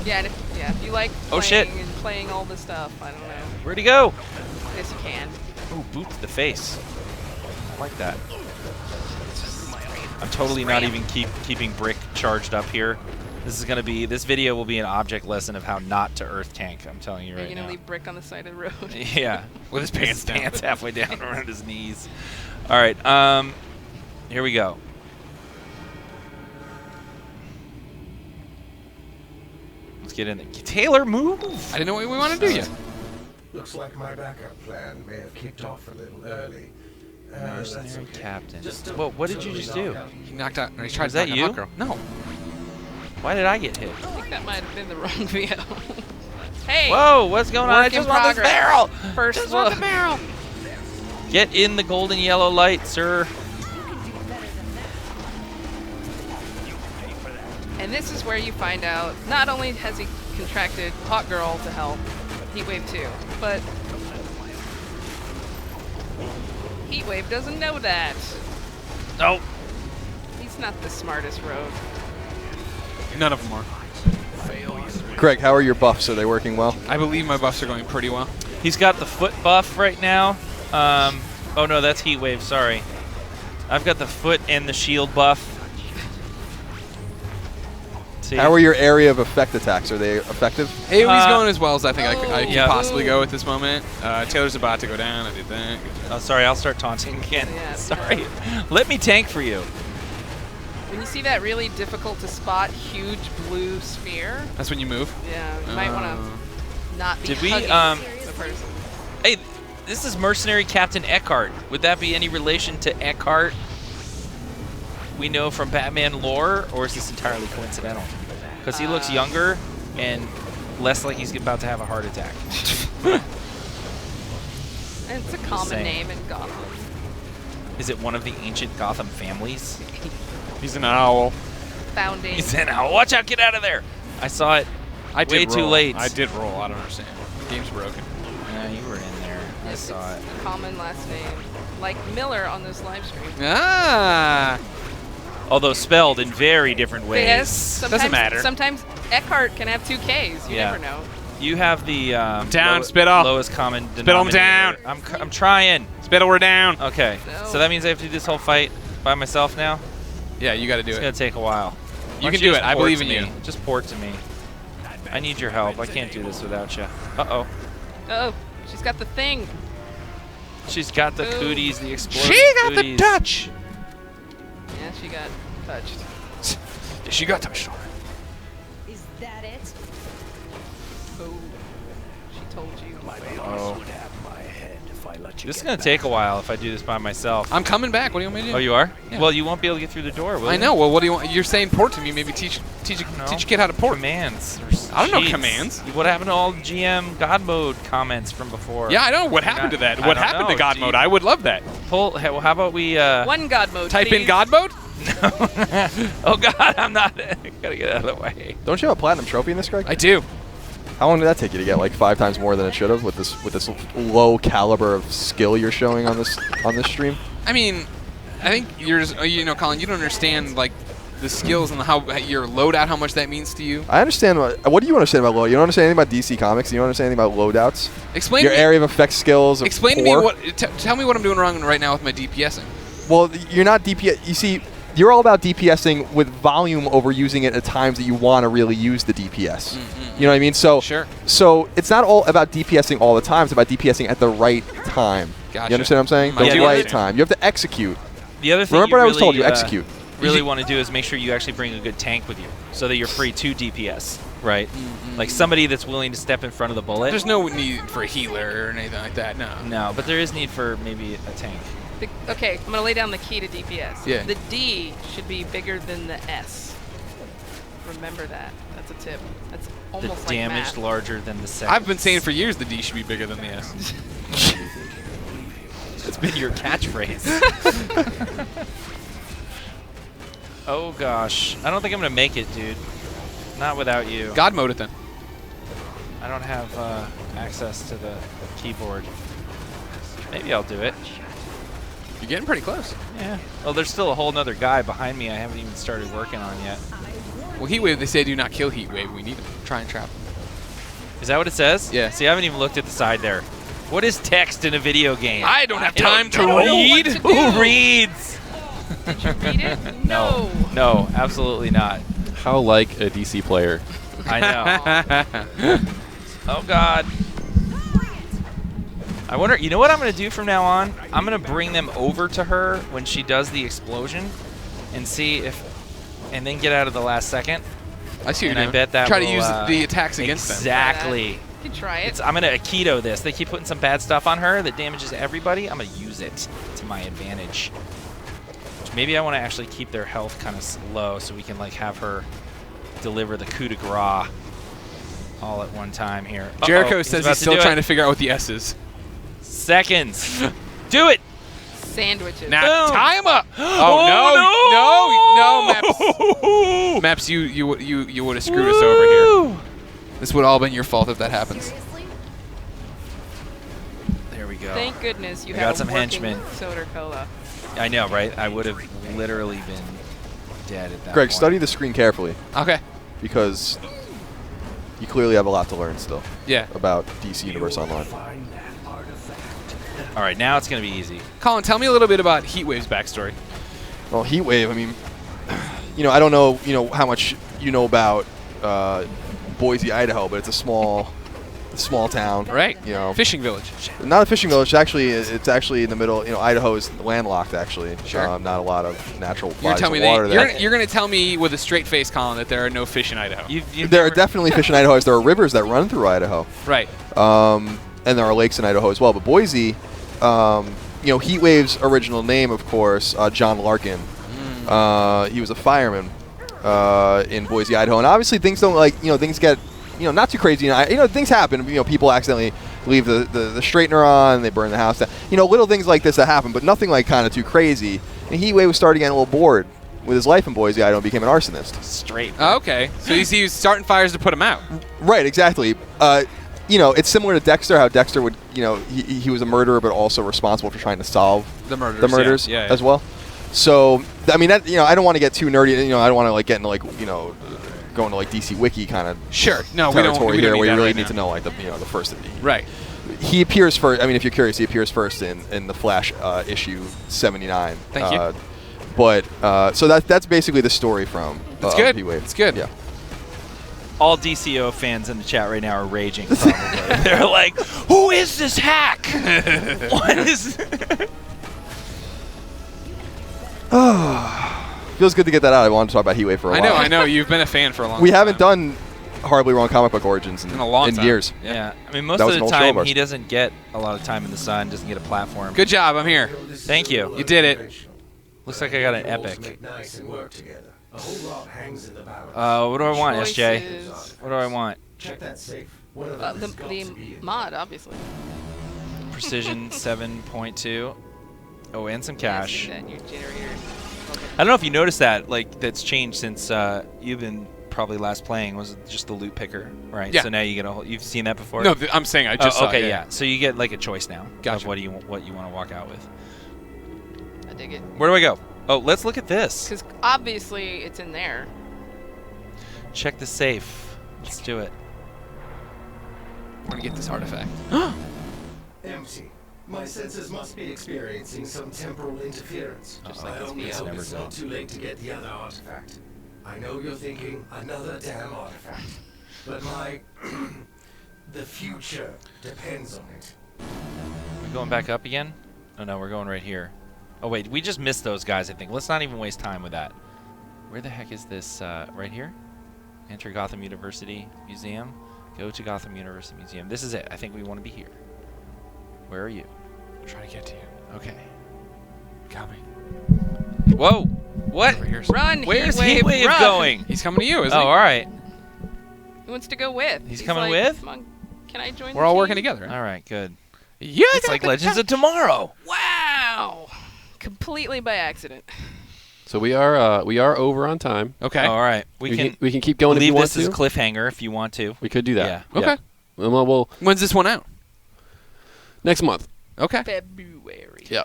Yeah, and if you like playing and playing all this stuff, I don't know. Where'd he go? Yes, you can. Oh, boot to the face. I like that. I'm totally not even keeping Brick charged up here. This video will be an object lesson of how not to earth tank. I'm telling you right now. You're gonna leave Brick on the side of the road. Yeah, with his pants down. Pants halfway down around his knees. All right, here we go. Let's get in there. Taylor, move! I didn't know what we want to do yet. Looks like my backup plan may have kicked off a little early. Mercenary Captain. Whoa, what did you just do? He knocked out. He tried Was to that knock you? out Hawk Girl. No. Why did I get hit? I think that might have been the wrong VO. Hey! Whoa, what's going on? I Work in just want this progress. barrel! First Just look. want the barrel! Get in the golden yellow light, sir. And this is where you find out not only has he contracted Hot Girl to help, Heatwave 2, but Heatwave doesn't know that. Nope. He's not the smartest rogue. None of them are. Craig, how are your buffs? Are they working well? I believe my buffs are going pretty well. He's got the foot buff right now. Oh no, that's Heatwave, sorry. I've got the foot and the shield buff. See? How are your area of effect attacks? Are they effective? AoE's going as well as I think I can Yeah. possibly go at this moment. Taylor's about to go down. I did that. Oh, sorry, I'll start taunting again. Yeah, Sorry. Let me tank for you. When you see that really difficult to spot huge blue sphere, That's when you move. yeah, you might want to not be Did we, hugging the person. Hey, this is Mercenary Captain Eckhart. Would that be any relation to Eckhart we know from Batman lore, or is this entirely coincidental? Because he looks younger and less like he's about to have a heart attack. And it's a common saying. name in Gotham. Is it one of the ancient Gotham families? He's an owl. Founding. He's an owl. Watch out, get out of there. I saw it I did way too roll. late. I did roll. I don't understand. Game's broken. You were in there. I Yes, saw it. it's a common last name. Like Mueller on this live stream. Ah. Although spelled in very different ways. Yes, sometimes, Doesn't matter. Sometimes Eckhart can have 2 Ks. You Yeah. never know. You have the Down, Spittle. lowest common Spittle denominator. down. I'm trying. Spittle, we're down. Okay. No. So that means I have to do this whole fight by myself now? Yeah, you got to do It's it. going to take a while. You Why can don't do just it. I port believe to in me? you. Just port to me. I need your help. I can't do this without you. Uh-oh. Oh, she's got the thing. She's got the Ooh. cooties, the exploding She got the cooties. touch. Yeah, she got touched. She got touched on. Is that it? told you. Oh. This is going to take a while if I do this by myself. I'm coming back. What do you want me to do? Oh, you are? Yeah. Well, you won't be able to get through the door, will I you? know. Well, what do you want? You're saying port to me. Maybe teach a kid how to port. Commands. I don't know Cheats. commands. What happened to all the GM God mode comments from before? Yeah, I don't know what happened to that. What happened to God mode? I would love that. Well, how about we... One God mode, Type please. in God mode? Oh, God, I'm not... I gotta get out of the way. Don't you have a platinum trophy in this, Greg? I do. How long did that take you to get? Like 5 times more than it should have with this low caliber of skill you're showing on this stream? I mean, I think you're just, Colin, you don't understand like the skills and how your loadout, how much that means to you. I understand. What do you understand about loadout? You don't understand anything about DC Comics? You don't understand anything about loadouts? Explain your to me, area of effect skills. Explain to me what. Tell me what I'm doing wrong right now with my DPSing. Well, you're not DPS. You see, you're all about DPSing with volume over using it at times that you want to really use the DPS. You know what I mean? So, Sure. So it's not all about DPSing all the time. It's about DPSing at the right time. Gotcha. You understand what I'm saying? I The do right understand. time. You have to execute. The other thing Remember you what I was really, told you? Execute. Really want to do is make sure you actually bring a good tank with you so that you're free to DPS, right? Like somebody that's willing to step in front of the bullet. There's no need for a healer or anything like that. No. No, but there is need for maybe a tank. Okay, I'm going to lay down the key to DPS. Yeah. The D should be bigger than the S. Remember that. That's a tip. That's The almost like damage math. larger than the seconds. I've been saying for years the D should be bigger than the S. It's been your catchphrase. Oh gosh, I don't think I'm gonna make it, dude. Not without you. God mode it then. I don't have access to the keyboard. Maybe I'll do it. You're getting pretty close. Yeah. Well, there's still a whole nother guy behind me I haven't even started working on yet. Well, Heatwave, they say do not kill Heatwave. We need to try and trap him. Is that what it says? Yeah. See, I haven't even looked at the side there. What is text in a video game? I don't have time to know what read. to do. Who reads? Did you read it? No. No, absolutely not. How like a DC player. I know. Oh, God. I wonder, you know what I'm going to do from now on? I'm going to bring them over to her when she does the explosion and see if, and then get out of the last second. I see what And you're I doing. bet that Try will, to use the attacks against them. Exactly. You can try it. I'm going to Aikido this. They keep putting some bad stuff on her that damages everybody. I'm going to use it to my advantage. Maybe I want to actually keep their health kind of low so we can like have her deliver the coup de grace all at one time here. Jericho says he's still trying to figure out what the S is. Seconds. Do it. Sandwiches. Now Boom. time up. Oh, no, Maps, you would have screwed us over here. This would all been your fault if that happens. There we go. Thank goodness you I have got a some working henchmen. soda cola. I know, right? I would have literally been dead at that Greg, point. study the screen carefully Okay. because you clearly have a lot to learn still Yeah. about DC Universe Online. All right, now it's going to be easy. Colin, tell me a little bit about Heatwave's backstory. Well, Heatwave, I mean, I don't know, how much you know about Boise, Idaho, but it's a small town. Right. Fishing village. Not a fishing village. It's actually in the middle. Idaho is landlocked, actually. Sure. Not a lot of natural You're bodies telling of me water there. you're going to tell me with a straight face, Colin, that there are no fish in Idaho. There are definitely fish in Idaho. As there are rivers that run through Idaho. Right. And there are lakes in Idaho as well. But Boise, Heatwave's original name, of course, John Larkin. He was a fireman in Boise, Idaho. And obviously things don't things get, not too crazy. Things happen. People accidentally leave the straightener on, they burn the house down. Little things like this that happen, but nothing like kind of too crazy. And Heatwave was starting to get a little bored with his life in Boise, Idaho, and became an arsonist. Straight. Okay. So he was starting fires to put him out. Right, exactly. It's similar to Dexter, how Dexter would, he was a murderer, but also responsible for trying to solve The murders. Yeah. as well. So, I mean, that, I don't want to get too nerdy. I don't want to get into go into DC Wiki kind of Sure. No, we territory don't here, need where that you really right need now. to know the first. Right. He appears first. I mean, if you're curious, he appears first in the Flash issue 79. Thank you. But so that's basically the story from It's good. Heatwave. It's good. Yeah. All DCO fans in the chat right now are raging. Probably. They're like, "Who is this hack? What is?" Feels good to get that out. I wanted to talk about Heatwave for a while. I know. You've been a fan for a long time. We haven't done horribly wrong comic book origins in a long time. years. Yeah. I mean, most That of was the an old show of time ours. he doesn't get a lot of time in the sun, doesn't get a platform. Good job. I'm here. Thank you. You did it. Looks like I got an All to epic. make nice and work together. A whole lot hangs in the balance. What do I want, SJ? Choices. What do I want? Check that safe. One of them The, has got the to be in mod, obviously. Precision 7.2. Oh, and some cash. Yeah, your generator. I don't know if you noticed that, like, that's changed since you've been probably last playing, was just the loot picker, right? Yeah. So now you get a whole, you've seen that before? No, I'm saying I just saw okay, it. yeah. So you get like a choice now of Gotcha. what you want to walk out with. I dig it. Where do I go? Oh, let's look at this. Because obviously it's in there. Check the safe. Let's do it. I'm going to get this artifact. empty. My senses must be experiencing some temporal interference. Just like I this only video. hope Never it's good. not too late to get the other artifact. I know you're thinking, another damn artifact. But my... the future depends on it. We're going back up again? Oh, no, we're going right here. Oh, wait, we just missed those guys, I think. Let's not even waste time with that. Where the heck is this? Right here? Enter Gotham University Museum. Go to Gotham University Museum. This is it. I think we want to be here. Where are you? I'm trying to get to you. Okay. Coming. Whoa! What? Over here. Run, Where's Heatwave, Heatwave run! going? He's coming to you, isn't Oh, he? all right. He wants to go with. He's coming like, with? Come on, can I join We're the all team? working together. Right? All right, good. Yeah, It's like Legends of Tomorrow. Wow! Completely by accident. So we are over on time. Okay. All right. We can keep going if you leave want this as a to. cliffhanger if you want to. We could do that. Yeah. Okay. Well, we'll When's this one out? next month. Okay. February. Yeah.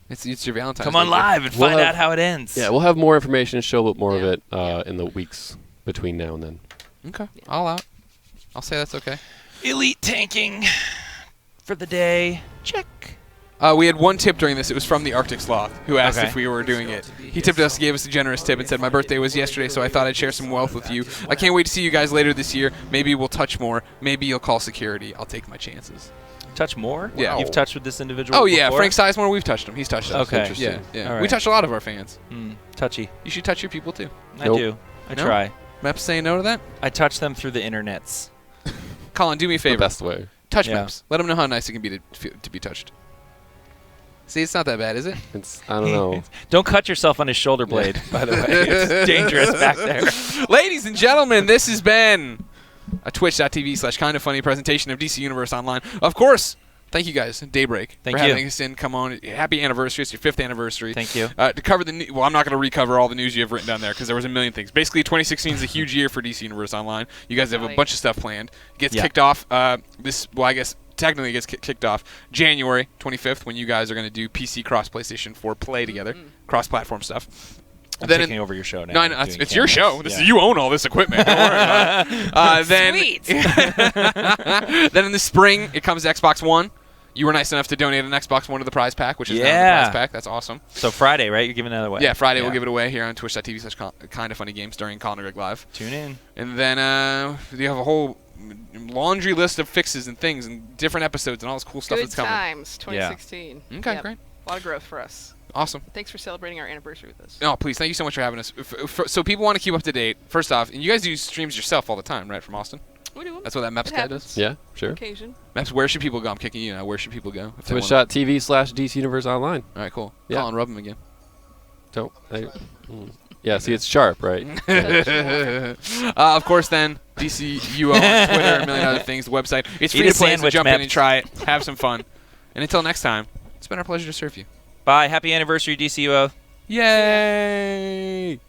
It's your Valentine's Come on Day live and We'll find have- out how it ends. Yeah, we'll have more information, show a bit more Yeah. of it Yeah. in the weeks between now and then. gift. Okay. All out. I'll say that's okay. Elite tanking for the day. Check. We had one tip during this. It was from the Arctic Sloth, who asked Okay. if we were doing it. He tipped us, gave us a generous tip, and said, "My birthday was yesterday, so I thought I'd share some wealth with you. I can't wait to see you guys later this year. Maybe we'll touch more. Maybe you'll call security. I'll take my chances." Touch more? Yeah. You've touched with this individual Oh yeah, before? Frank Sizemore, we've touched him. He's touched us. Okay. Yeah, yeah. All We right. touch a lot of our fans. Touchy. You should touch your people too. I Nope. do. I No? try. Maps saying no to that? I touch them through the internets. Colin, do me a The favor. best way. Touch Yeah. Maps. Let them know how nice it can be to be touched. See, it's not that bad, is it? It's I don't know. Don't cut yourself on his shoulder blade, by the way. It's dangerous back there. Ladies and gentlemen, this has been a twitch.tv/kindafunny presentation of DC Universe Online. Of course, thank you guys, Daybreak, Thank for you. having us in. Come on, happy anniversary! It's your 5th anniversary. Thank you. To cover the well, I'm not going to recover all the news you have written down there because there was a million things. Basically, 2016 is a huge year for DC Universe Online. You guys have a Right. bunch of stuff planned. It gets Yeah. kicked off. I guess technically it gets kicked off January 25th when you guys are going to do PC cross PlayStation 4 play together, cross-platform stuff. I'm Then taking over your show now. No, I know, doing it's your cameras. show. This Yeah. is, you own all this equipment. Don't worry about it. Then, Sweet. then in the spring, it comes to Xbox One. You were nice enough to donate an Xbox One to the prize pack, which is now the Yeah. prize pack. That's awesome. So Friday, right? You're giving it away. Yeah, Friday we'll give it away here on twitch.tv/kindafunnygames during Colin and Greg Live. Tune in. And then you have a whole laundry list of fixes and things and different episodes and all this cool stuff Good that's coming. times, 2016. Okay, Yep. great. A lot of growth for us. Awesome. Thanks for celebrating our anniversary with us. Oh, please, thank you so much for having us. So people want to keep up to date. First off, and you guys do streams yourself all the time, right, from Austin? We do 'em. That's what that Maps It guy happens. does? Yeah, sure. Occasion. Maps, where should people go? I'm kicking you now. Where should people go? if they wanna- Twitch.tv/DC Universe Online. All right, cool. Yeah. Colin, rub him again. Don't. Yeah, see, it's sharp, right? Of course, then, DCUO on Twitter, a million other things, the website. It's Eat free a to play, so sandwich, jump in Maps. and try it. Have some fun. And until next time, it's been our pleasure to serve you. Bye. Happy anniversary, DCUO. Yay!